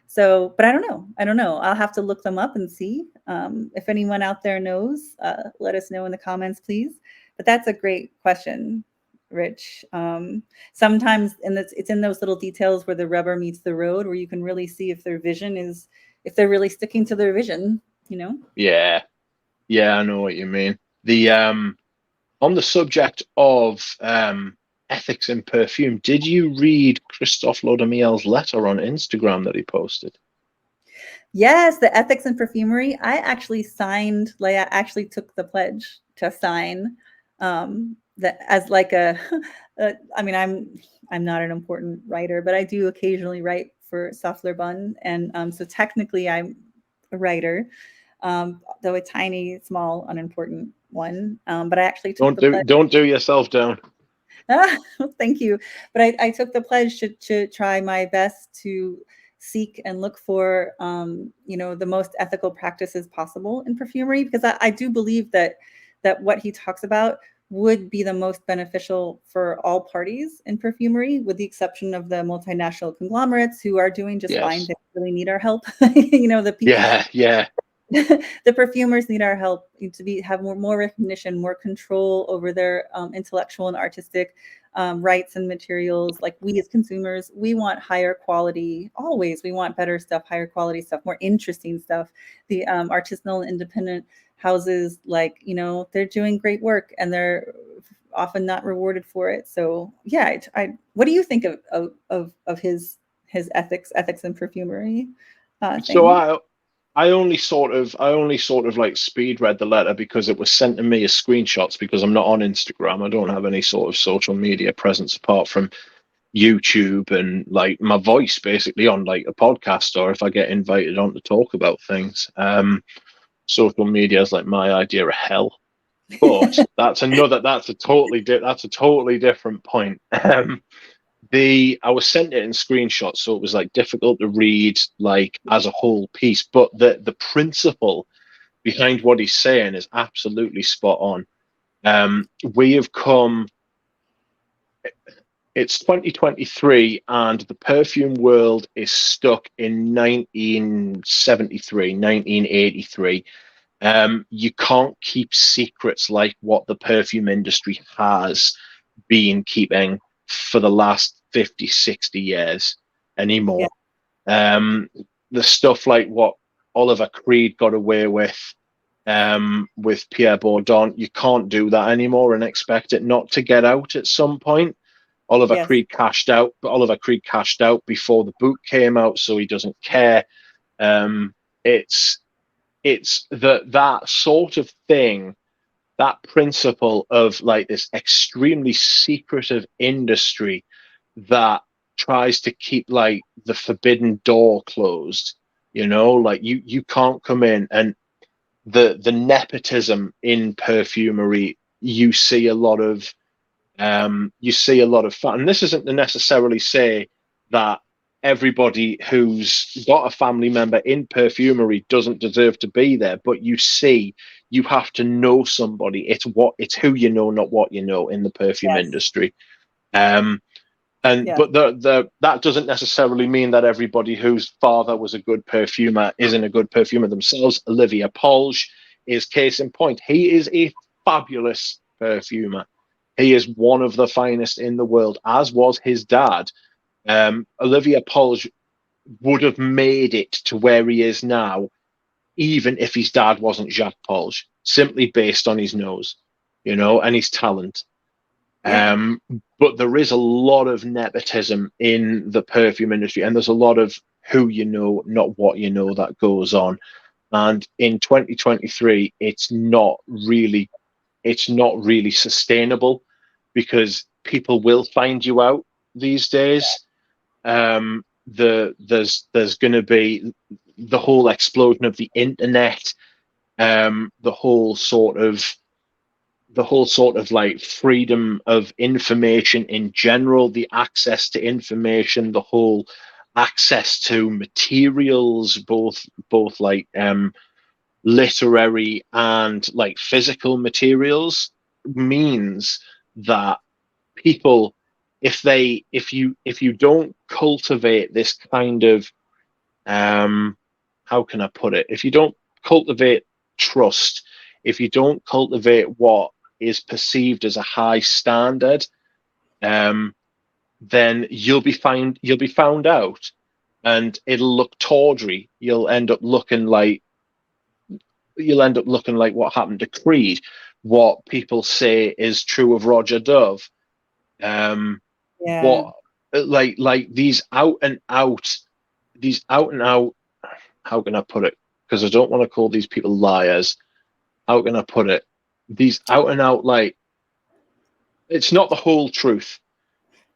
A: So, but I don't know. I don't know. I'll have to look them up and see. If anyone out there knows, let us know in the comments, please. But that's a great question, Rich. Sometimes it's in those little details where the rubber meets the road, where you can really see if they're really sticking to their vision, you know?
B: Yeah. Yeah, I know what you mean. The On the subject of ethics in perfume, did you read Christophe Laudermiel's letter on Instagram that he posted?
A: Yes, the ethics in perfumery. I actually took the pledge to sign that as like I mean, I'm not an important writer, but I do occasionally write for Softler Bun, and so technically I'm a writer, though a tiny, small, unimportant one. But I actually took the pledge.
B: Don't do yourself down.
A: Thank you. But I took the pledge to try my best to seek and look for, the most ethical practices possible in perfumery, because I do believe that what he talks about would be the most beneficial for all parties in perfumery, with the exception of the multinational conglomerates who are doing just fine.
B: Yes.
A: They really need our help. The
B: Yeah, yeah,
A: the perfumers need our help to have more recognition, more control over their intellectual and artistic rights and materials. Like we as consumers, we want higher quality. Always, we want better stuff, higher quality stuff, more interesting stuff. The artisanal and independent houses, like they're doing great work, and they're often not rewarded for it. So yeah, what do you think of his ethics and perfumery
B: So
A: thing?
B: I only sort of like speed read the letter because it was sent to me as screenshots because I'm not on Instagram. I don't have any sort of social media presence apart from YouTube and like my voice basically on like a podcast or if I get invited on to talk about things. Social media is like my idea of hell. But that's a totally different point. I was sent it in screenshots, so it was like difficult to read like as a whole piece. But the principle behind what he's saying is absolutely spot on. We have come. It's 2023, and the perfume world is stuck in 1973, 1983. You can't keep secrets like what the perfume industry has been keeping for the last 50, 60 years
A: Yeah,
B: anymore. Um, the stuff like what Oliver Creed got away with Pierre Bourdon, you can't do that anymore and expect it not to get out at some point.
A: yes,
B: Oliver Creed cashed out before the book came out, so he doesn't care. Um, it's that sort of thing, that principle of like this extremely secretive industry that tries to keep like the forbidden door closed. Like you can't come in, and the nepotism in perfumery, you see a lot of fun. And this isn't to necessarily say that everybody who's got a family member in perfumery doesn't deserve to be there, but you have to know somebody. It's who you know, not what you know in the perfume
A: yes,
B: industry. Um, and
A: yes,
B: but that doesn't necessarily mean that everybody whose father was a good perfumer isn't a good perfumer themselves. Olivia Polge is case in point. He is a fabulous perfumer. He is one of the finest in the world, as was his dad. Olivia Polge would have made it to where he is now, even if his dad wasn't Jacques Polge, simply based on his nose, and his talent.
A: yeah,
B: Um, but there is a lot of nepotism in the perfume industry, and there's a lot of who you know, not what you know, that goes on. And in 2023, it's not really sustainable because people will find you out these days. There's going to be the whole explosion of the internet, the whole sort of like freedom of information in general, the access to information, the whole access to materials, both like literary and like physical materials, means that people, if you don't cultivate this kind of how can I put it, if you don't cultivate trust, if you don't cultivate what is perceived as a high standard, um, then you'll be found out, and it'll look tawdry. You'll end up looking like what happened to Creed, what people say is true of Roger Dove. Um,
A: yeah,
B: what like these out and out. How can I put it? Because I don't want to call these people liars. How can I put it? These out and out, like, it's not the whole truth.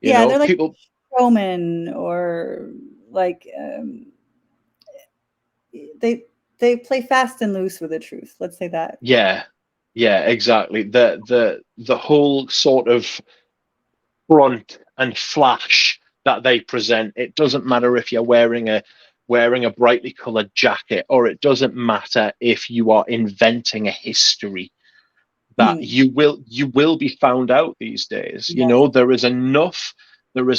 A: yeah. They're like
B: People,
A: showmen, or like they they play fast and loose with the truth. Let's say that.
B: yeah, yeah, exactly. The whole sort of front and flash that they present. It doesn't matter if you're wearing a brightly colored jacket, or it doesn't matter if you are inventing a history, that
A: Hmm.
B: you will be found out these days.
A: Yes.
B: There is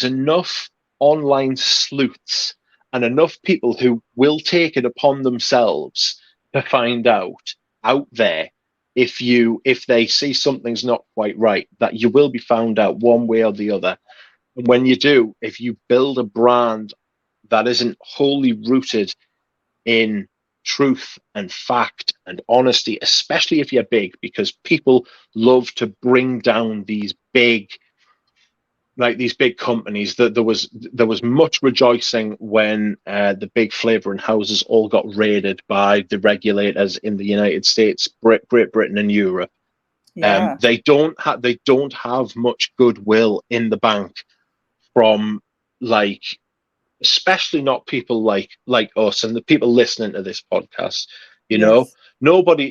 B: enough online sleuths and enough people who will take it upon themselves to find out there. if they see something's not quite right, that you will be found out one way or the other. And when you do, if you build a brand that isn't wholly rooted in truth and fact and honesty, especially if you're big, because people love to bring down these big, like these big companies. That there was much rejoicing when the big flavoring houses all got raided by the regulators in the United States, Great Britain, and Europe.
A: Yeah.
B: They don't have much goodwill in the bank from, like, especially not people like us and the people listening to this podcast. You know,
A: Yes.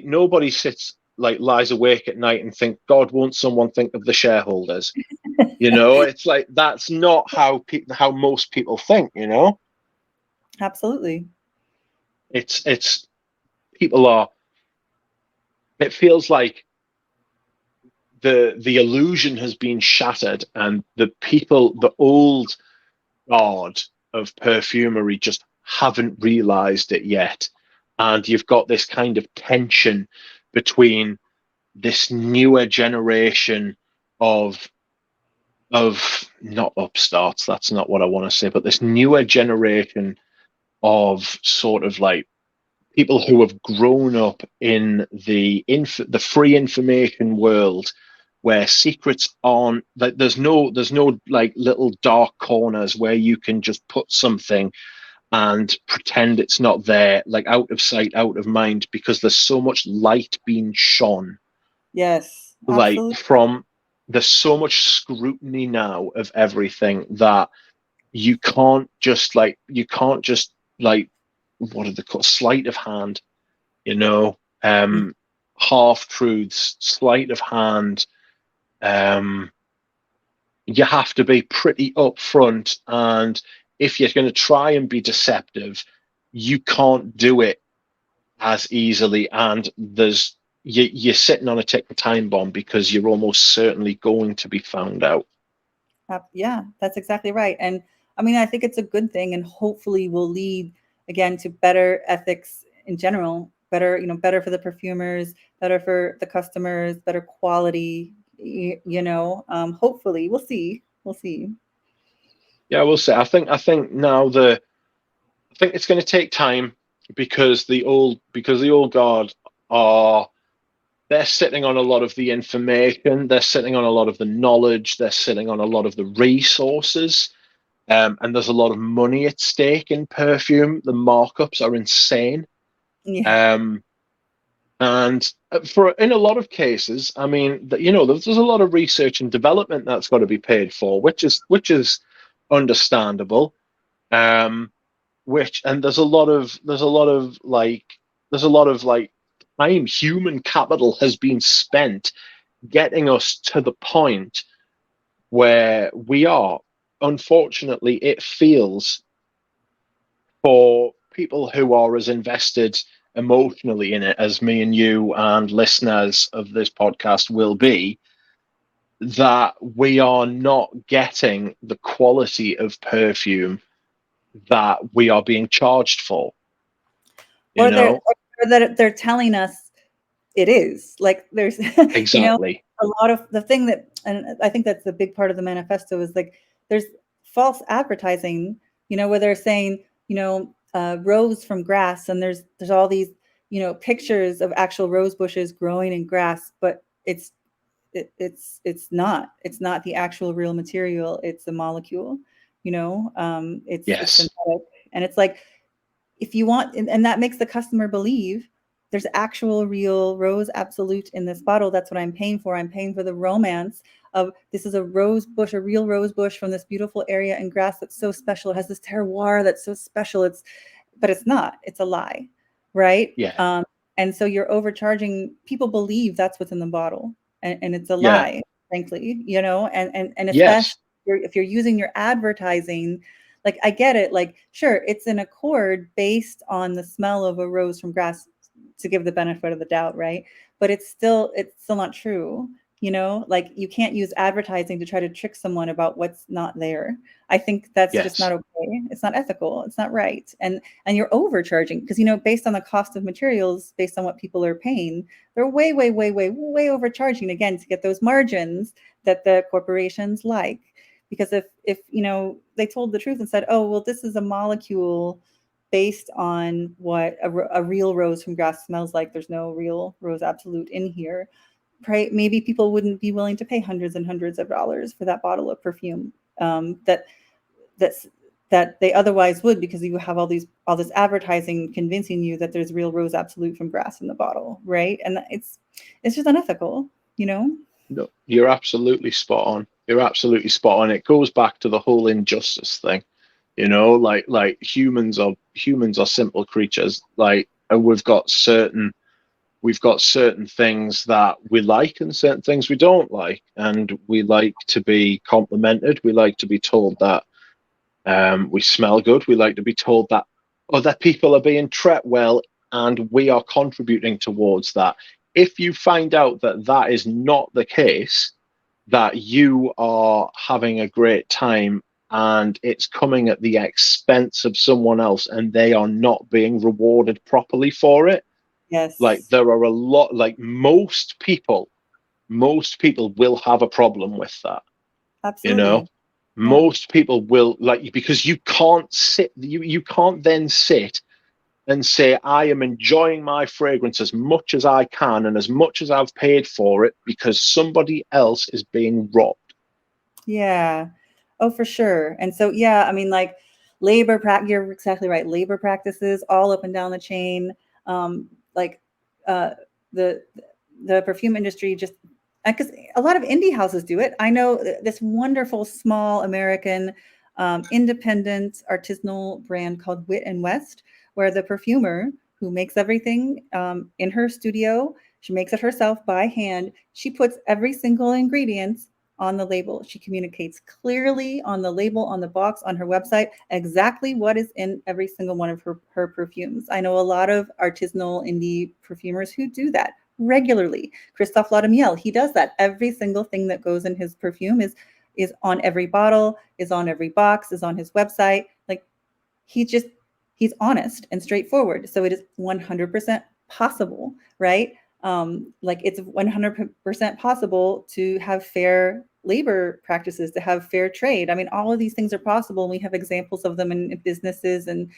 B: nobody sits, like, lies awake at night and think, God, won't someone think of the shareholders? It's like that's not how most people think.
A: Absolutely.
B: It's people are. It feels like the illusion has been shattered, and the old god of perfumery just haven't realized it yet. And you've got this kind of tension between this newer generation of not upstarts, that's not what I want to say, but this newer generation of sort of like people who have grown up in the free information world, where secrets aren't, like, there's no like little dark corners where you can just put something and pretend it's not there, like out of sight, out of mind, because there's so much light being shone,
A: Yes.
B: like,
A: Absolutely.
B: from there's so much scrutiny now of everything that you can't just, like, what are they called, sleight of hand, you know um half truths, sleight of hand. um you have to be pretty upfront, and if you're going to try and be deceptive, you can't do it as easily, and you're sitting on a ticking time bomb because you're almost certainly going to be found out.
A: Yeah, that's exactly right. And I mean, I think it's a good thing, and hopefully will lead again to better ethics in general, better, better for the perfumers, better for the customers, better quality, hopefully we'll see. We'll see.
B: Yeah, we'll see. I think now I think it's going to take time, because the old guard are they're sitting on a lot of the information, they're sitting on a lot of the knowledge, they're sitting on a lot of the resources, and there's a lot of money at stake in perfume. The markups are insane,
A: Yeah.
B: um, and for in a lot of cases, I mean, there's a lot of research and development that's got to be paid for, which is understandable. Um, which and there's a lot of time, human capital has been spent getting us to the point where we are. Unfortunately, it feels, for people who are as invested emotionally in it as me and you and listeners of this podcast will be, that we are not getting the quality of perfume that we are being charged for, you
A: Or they're
B: know?
A: or that they're telling us it is. Like there's
B: Exactly.
A: a lot of the thing that, and I think that's the big part of the manifesto is like there's false advertising, where they're saying, rose from grass, and there's all these, pictures of actual rose bushes growing in grass, but it's not the actual real material. It's the molecule, it's
B: Yes.
A: synthetic, and it's like if you want, and that makes the customer believe there's actual real rose absolute in this bottle. That's what I'm paying for. I'm paying for the romance of this is a rose bush, a real rose bush from this beautiful area in grass that's so special. It has this terroir that's so special. But it's not. It's a lie, right?
B: Yeah.
A: And so you're overcharging. People believe that's what's in the bottle, and it's a
B: Yeah.
A: lie, frankly. And especially
B: Yes.
A: if you're using your advertising, like I get it, like sure, it's an accord based on the smell of a rose from grass to give the benefit of the doubt, right? But it's still not true. Like you can't use advertising to try to trick someone about what's not there. I think that's just
B: Yes.
A: not okay. It's not ethical. It's not right. And you're overcharging because, based on the cost of materials, based on what people are paying, they're way, way, way, way, way overcharging again to get those margins that the corporations like. Because if they told the truth and said, oh, well, this is a molecule based on what a real rose from grass smells like. There's no real rose absolute in here. Maybe people wouldn't be willing to pay hundreds and hundreds of dollars for that bottle of perfume that that's that they otherwise would, because you have all this advertising convincing you that there's real rose absolute from grass in the bottle, right? And it's just unethical, you know?
B: No, you're absolutely spot on. You're absolutely spot on. It goes back to the whole injustice thing, like humans are simple creatures. Like, and we've got certain things that we like and certain things we don't like, and we like to be complimented. We like to be told that we smell good. We like to be told that other people are being treated well, and we are contributing towards that. If you find out that that is not the case, that you are having a great time and it's coming at the expense of someone else and they are not being rewarded properly for it, like
A: Yes,
B: there are a lot, like most people will have a problem with that, you know
A: absolutely. Yeah.
B: most people will, like, because you can't then sit and say, I am enjoying my fragrance as much as I can and as much as I've paid for it because somebody else is being robbed.
A: Yeah. Oh, for sure. And so, yeah, I mean, like you're exactly right. Labor practices all up and down the chain. Like uh, the the perfume industry just because a lot of indie houses do it. I know this wonderful small American independent artisanal brand called Wit and West, where the perfumer who makes everything in her studio, she makes it herself by hand. She puts every single ingredient on the label. She communicates clearly on the label, on the box, on her website, exactly what is in every single one of her perfumes. I know a lot of artisanal indie perfumers who do that regularly. Christophe Laudamiel, he does that. Every single thing that goes in his perfume is on every bottle, is on every box, is on his website. Like he just he's honest and straightforward. So it is 100% possible, right? Like it's 100% possible to have fair labor practices, to have fair trade. I mean, all of these things are possible. And we have examples of them in businesses and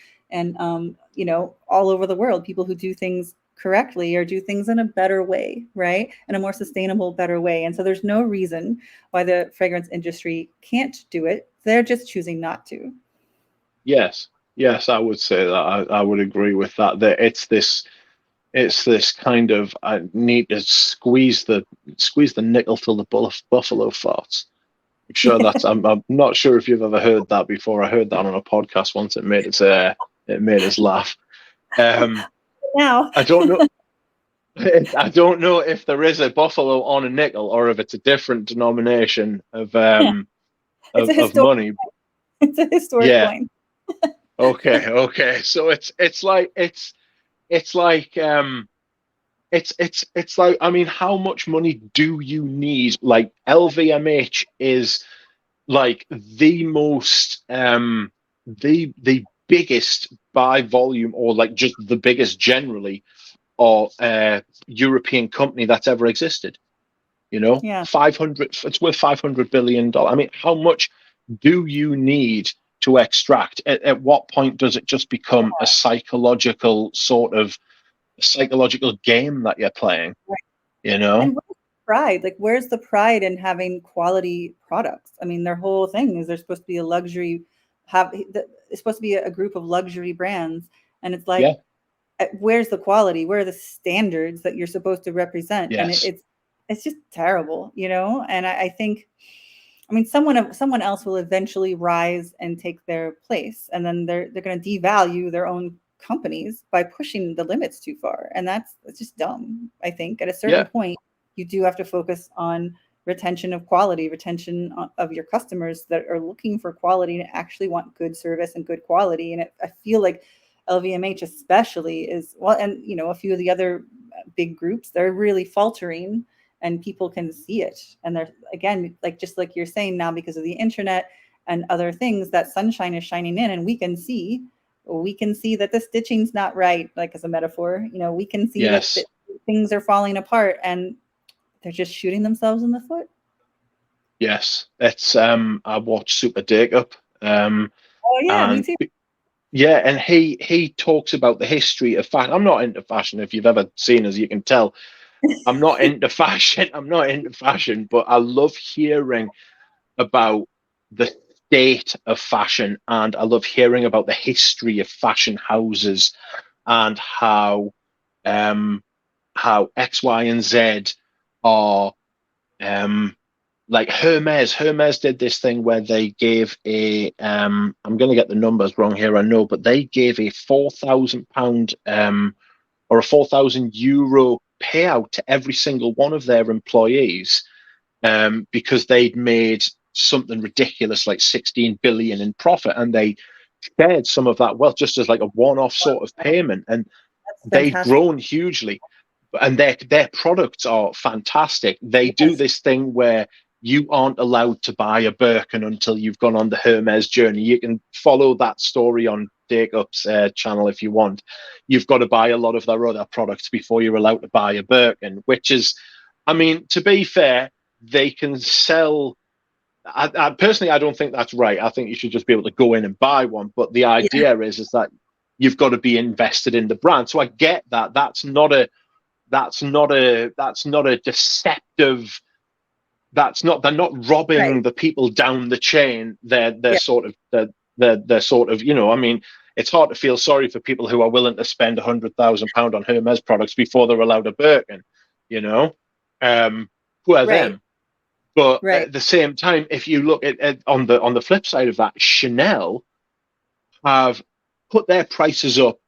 A: all over the world. People who do things correctly or do things in a better way, right? In a more sustainable, better way. And so there's no reason why the fragrance industry can't do it. They're just choosing not to.
B: Yes, yes, I would say that. I would agree with that. That it's this kind of, I need to squeeze the nickel till the buffalo farts. I'm sure that's, I'm not sure if you've ever heard that before. I heard that on a podcast once. It made us laugh. Um,
A: Now
B: I don't know. I don't know if there is a buffalo on a nickel or if it's a different denomination of um
A: it's
B: of,
A: a
B: of
A: historic
B: money.
A: it's a historic
B: Yeah.
A: coin.
B: Okay. Okay. So it's like, I mean, how much money do you need? Like LVMH is like the biggest by volume, or like just the biggest generally, or European company that's ever existed.
A: Yeah.
B: 500, it's worth $500 billion. I mean, how much do you need to extract? At what point does it just become a psychological game that you're playing?
A: Right.
B: You know?
A: And where's the pride? Like, where's the pride in having quality products? I mean, their whole thing is they're supposed to be a luxury, it's supposed to be a group of luxury brands. And it's
B: Yeah.
A: like, where's the quality? Where are the standards that you're supposed to represent? And
B: Yes.
A: it's just terrible, And I think, I mean, someone else will eventually rise and take their place, and then they're going to devalue their own companies by pushing the limits too far, and that's just dumb. I think at a certain
B: Yeah.
A: point, you do have to focus on retention of quality, retention of your customers that are looking for quality and actually want good service and good quality. And I feel like LVMH especially is well, and a few of the other big groups, they're really faltering and people can see it. And they're, again, like just like you're saying now, because of the internet and other things, that sunshine is shining in, and we can see that the stitching's not right, like as a metaphor. You know, we can see that
B: Yes,
A: things are falling apart, and they're just shooting themselves in the foot.
B: yes. It's I watched Super Up,
A: Oh yeah, me
B: and
A: too.
B: yeah, and he talks about the history of fashion. I'm not into fashion. If you've ever seen us, you can tell I'm not into fashion. I'm not into fashion, but I love hearing about the state of fashion, and I love hearing about the history of fashion houses, and um how X, Y, and Z are um like Hermes did this thing where they gave a I'm going to get the numbers wrong here, I know, but they gave a £4,000 or a €4,000 payout to every single one of their employees, because they'd made something ridiculous like 16 billion in profit, and they shared some of that wealth just as like a one-off sort of payment, and
A: That's
B: they've
A: fantastic.
B: grown hugely, and their products are fantastic. They do
A: Yes.
B: this thing where you aren't allowed to buy a Birkin until you've gone on the Hermes journey. You can follow that story on Jacob's channel if you want. You've got to buy a lot of their other products before you're allowed to buy a Birkin, which is, I mean, to be fair, they can sell. I personally, I don't think that's right. I think you should just be able to go in and buy one. But the
A: Yeah.
B: idea is that you've got to be invested in the brand. So I get that. That's not a deceptive. That's not. They're not
A: Right.
B: robbing the people down the chain. They're
A: Yeah.
B: sort of they're sort of, you know. I mean, it's hard to feel sorry for people who are willing to spend £100,000 on Hermes products before they're allowed a Birkin. You know, who are
A: Right.
B: them? But
A: Right.
B: at the same time, if you look at on the flip side of that, Chanel have put their prices up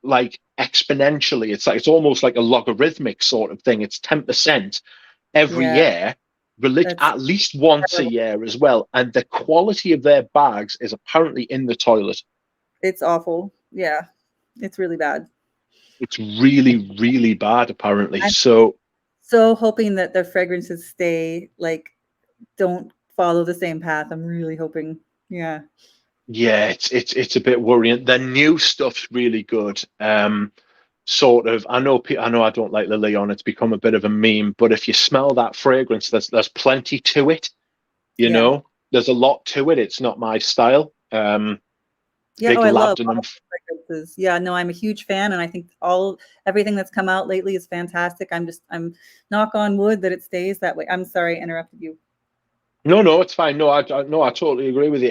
B: like exponentially. It's like it's almost like a logarithmic sort of thing. It's 10% every
A: Yeah.
B: year,
A: That's
B: at least once a
A: terrible.
B: year as well. And the quality of their bags is apparently in the toilet.
A: It's awful. Yeah. It's really bad.
B: It's really, really bad, apparently.
A: I'm
B: So
A: so hoping that the fragrances stay, like, don't follow the same path. I'm really hoping. Yeah.
B: yeah, it's a bit worrying. The new stuff's really good. Sort of. I know I don't like the Leon. It's become a bit of a meme. But if you smell that fragrance, there's plenty to it. You
A: Yeah.
B: know, there's a lot to it. It's not my style.
A: Yeah. Oh,
B: Big
A: I love
B: Labdanum.
A: all fragrances. Yeah. No, I'm a huge fan, and I think everything that's come out lately is fantastic. I'm knock on wood that it stays that way. I'm sorry, I interrupted you.
B: No, no, it's fine. No, no, I totally agree with you.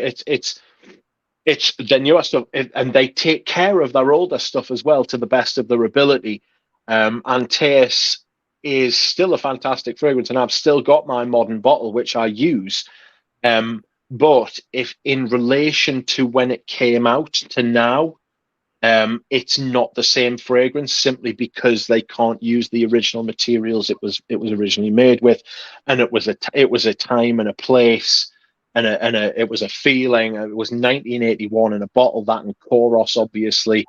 B: It's the newer stuff, and they take care of their older stuff as well to the best of their ability. And Taste is still a fantastic fragrance, and I've still got my modern bottle, which I use. But if in relation to when it came out to now, it's not the same fragrance simply because they can't use the original materials it was originally made with, and it was a time and a place, and it was a feeling. It was 1981 in a bottle, that and Koros, obviously.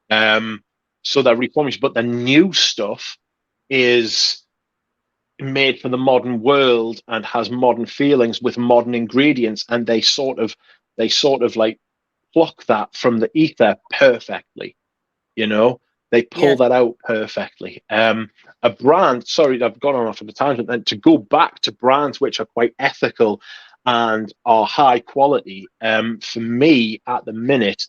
B: Um, so they're replenished, but the new stuff is made for the modern world and has modern feelings with modern ingredients, and they sort of like pluck that from the ether perfectly. You know, they pull
A: Yes.
B: that out perfectly. A brand, sorry, I've gone on off of a tangent, and to go back to brands which are quite ethical and are high quality, for me at the minute,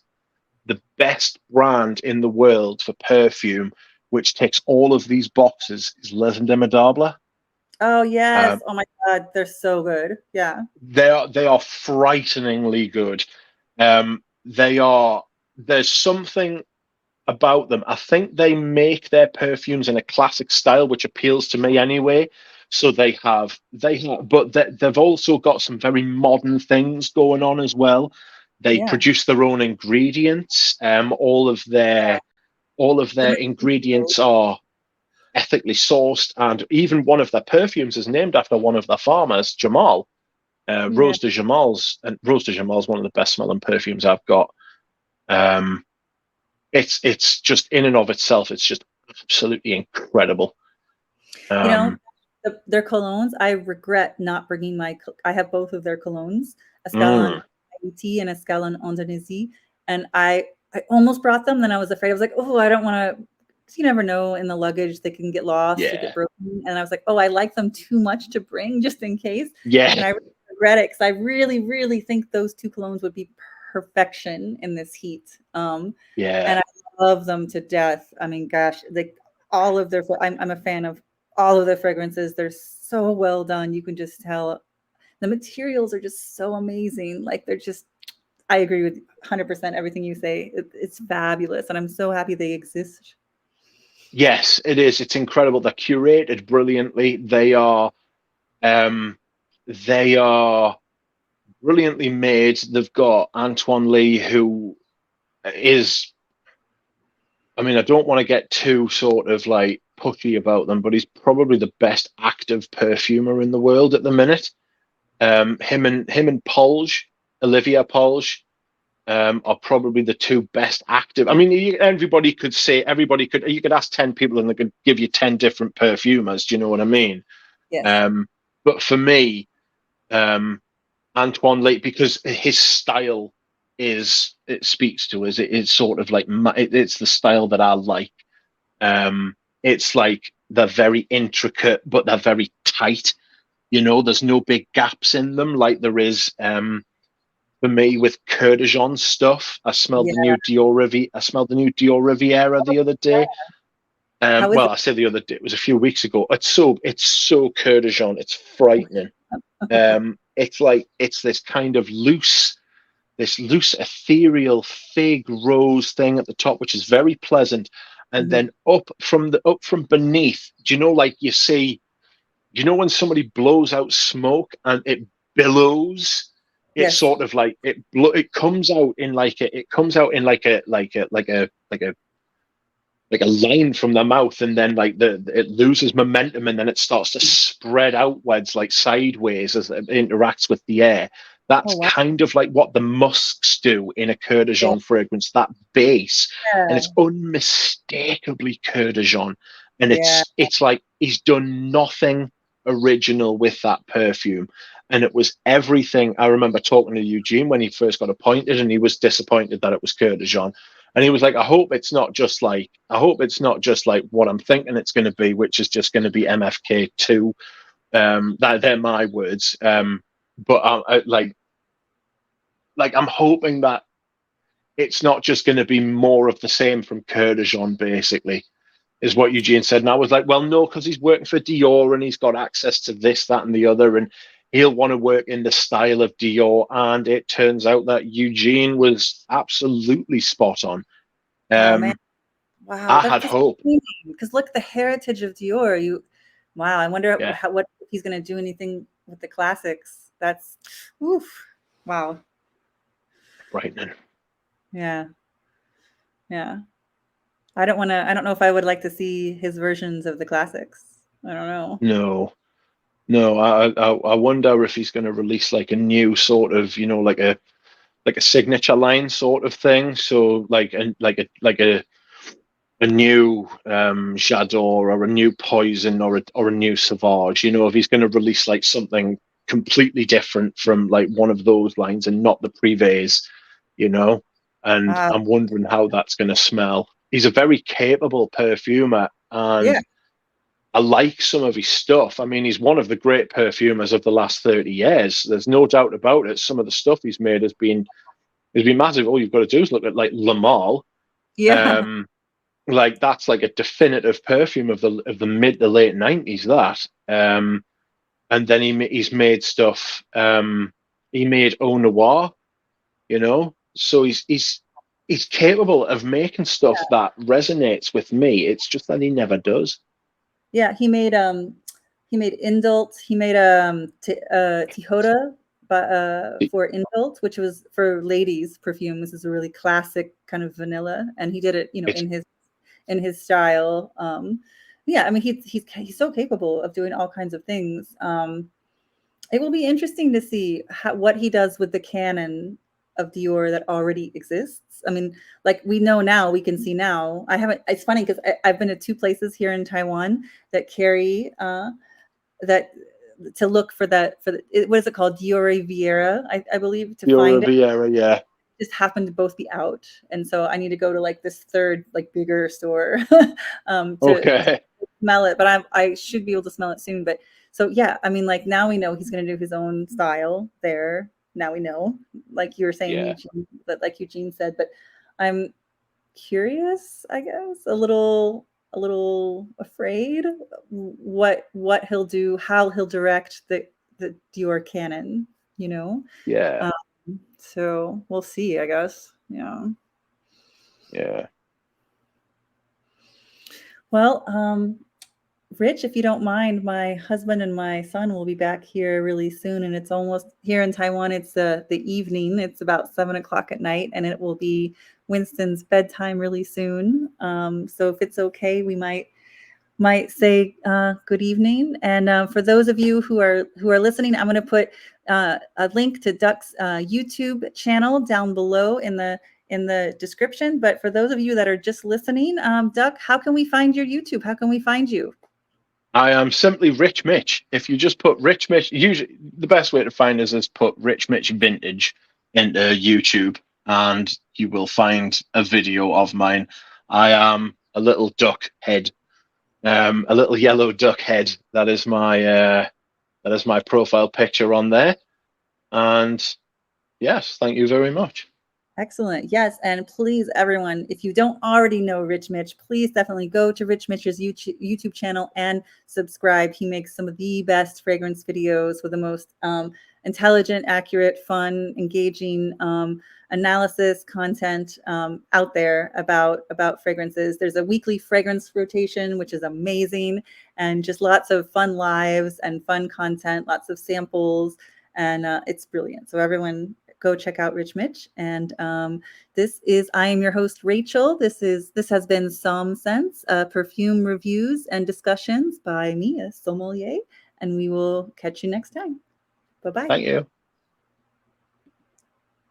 B: the best brand in the world for perfume, which ticks all of these boxes, is Les Indemnidables.
A: Oh, yes.
B: Um,
A: Oh my God, they're so good. Yeah.
B: they are frighteningly good. They are. There's something about them. I think they make their perfumes in a classic style, which appeals to me anyway. So but they've also got some very modern things going on as well. They
A: Yeah.
B: produce their own ingredients. All of their
A: The
B: ingredients are ethically sourced, and even one of their perfumes is named after one of their farmers, Jamal.
A: Yeah.
B: Rose de Jamal's one of the best smelling perfumes I've got. Um, it's just in and of itself, it's just absolutely incredible.
A: You know,
B: Um,
A: their colognes, I regret not bringing I have both of their colognes, Escalon
B: Mm,
A: Haiti and Escalon Indonesia, and I almost brought them, then I was afraid. I was like, "Oh, I don't wanna," 'cause you never know in the luggage, they can get lost or get
B: yeah,
A: broken, and I was like, "Oh, I like them too much to bring just in case,"
B: yeah,
A: and I really regret it because I really, really think those 2 colognes would be perfection in this heat,
B: yeah.
A: and I love them to death. I mean, gosh, like, all of their I'm a fan of all of their fragrances. They're so well done. You can just tell the materials are just so amazing. Like they're just I agree with 100% everything you say. It's fabulous and I'm so happy they exist.
B: Yes, it is. It's incredible. They're curated brilliantly. Um, they are brilliantly made. They've got Antoine Lee, who is, I mean, I don't want to get too sort of like pushy about them, but he's probably the best active perfumer in the world at the minute. Him and Polge, Olivia Polge, are probably the two best active. I mean, you could ask 10 people and they could give you 10 different perfumers. Do you know what I mean?
A: Yes.
B: Um, but for me, um, Antoine Lee, because his style it speaks to us. It's sort of like it's the style that I like. It's like they're very intricate, but they're very tight. There's no big gaps in them like there is for me with Kurdijan stuff.
A: Yeah.
B: I smelled the new Dior Riviera the other day.
A: How is
B: Well,
A: it?
B: I say the other day, it was a few weeks ago. It's so Kurdijan, it's frightening. It's this kind of loose ethereal fig rose thing at the top, which is very pleasant, and
A: Mhm.
B: then up from beneath. Do you know, like you see, when somebody blows out smoke and it billows? It's
A: Yes.
B: sort of like it comes out in like a line from the mouth, and then like it loses momentum, and then it starts to spread outwards like sideways as it interacts with the air.
A: Oh
B: That's
A: wow.
B: kind of like what the musks do in a
A: Yeah.
B: Kurdijan fragrance, that base, and it's unmistakably Kurdijan, and
A: Yeah.
B: it's like he's done nothing original with that perfume. And it was everything. I remember talking to Eugene when he first got appointed, and he was disappointed that it was Kurdijan. And he was like, I hope it's not just like what I'm thinking it's going to be, which is just going to be MFK2. They're my words. But like I'm hoping that it's not just going to be more of the same from Kurdijan, basically, is what Eugene said. And I was like, well, no, because he's working for Dior and he's got access to this, that, and the other, and he'll want to work in the style of Dior. And it turns out that Eugene was absolutely spot on.
A: Oh man.
B: Um,
A: Wow.
B: I
A: That's
B: had
A: just
B: hope.
A: because look, the heritage of Dior. Wow. I wonder
B: Yeah,
A: what if he's going to do anything with the classics. That's, oof. Wow.
B: frightening.
A: Yeah. Yeah. I don't know if I would like to see his versions of the classics. I don't know.
B: No, no. I wonder if he's going to release like a new sort of, like a signature line sort of thing. So like a new J'adore or a new Poison or a new Sauvage. If he's going to release like something completely different from like one of those lines and not the Privés, you know. And
A: Wow.
B: I'm wondering how that's going to smell. He's a very capable perfumer,
A: Yeah.
B: and I like some of his stuff. I mean, he's one of the great perfumers of the last 30 years. There's no doubt about it. Some of the stuff he's made has been massive. All you've got to do is look at like Lamal.
A: Yeah.
B: Um, like that's like a definitive perfume of the mid to late 90s. That and then he's made stuff. He made Au Noir, so he's capable of making stuff that resonates with me. It's just that he never does.
A: Yeah. He made Indult. He made Tihota, but for Indult, which was for ladies perfume. This is a really classic kind of vanilla, and he did it,
B: It's
A: in his style. Yeah, I mean he's so capable of doing all kinds of things. It will be interesting to see what he does with the canon of Dior that already exists. I mean, like we know now, we can see now. I haven't. It's funny because I've been to two places here in Taiwan that carry that to look for that for the, what is it called, Dior Vieira, I believe, to
B: Your
A: find it.
B: Riviera, yeah.
A: Just happened to both be out, and so I need to go to like this third, like bigger store to
B: Okay.
A: smell it. But I should be able to smell it soon. But so yeah, I mean, like now we know he's going to do his own style there. Now we know, like you were saying,
B: Yeah.
A: Eugene, but like Eugene said, but I'm curious, I guess, a little afraid what he'll do, how he'll direct the Dior canon, you know.
B: Yeah.
A: Um, so we'll see, I guess. Yeah.
B: Yeah.
A: Well, Rich, if you don't mind, my husband and my son will be back here really soon, and it's almost here in Taiwan. It's the evening. It's about 7 o'clock at night, and it will be Winston's bedtime really soon. So if it's okay, we might say good evening. And for those of you who are listening, I'm going to put a link to Duck's YouTube channel down below in the description. But for those of you that are just listening, Duck, how can we find your YouTube? How can we find you?
B: I am simply Rich Mitch. If you just put Rich Mitch, usually the best way to find us is put Rich Mitch Vintage into YouTube, and you will find a video of mine. I am a little duck head, a little yellow duck head. That is my profile picture on there. And yes, thank you very much.
A: Excellent. Yes. And please, everyone, if you don't already know Rich Mitch, please definitely go to Rich Mitch's YouTube channel and subscribe. He makes some of the best fragrance videos with the most intelligent, accurate, fun, engaging analysis content out there about fragrances. There's a weekly fragrance rotation, which is amazing, and just lots of fun lives and fun content, lots of samples, and it's brilliant. So everyone, go check out Rich Mitch. And I am your host, Rachel. This has been Somm Sense, perfume reviews and discussions by me, a sommelier, and we will catch you next time. Bye-bye.
B: Thank you.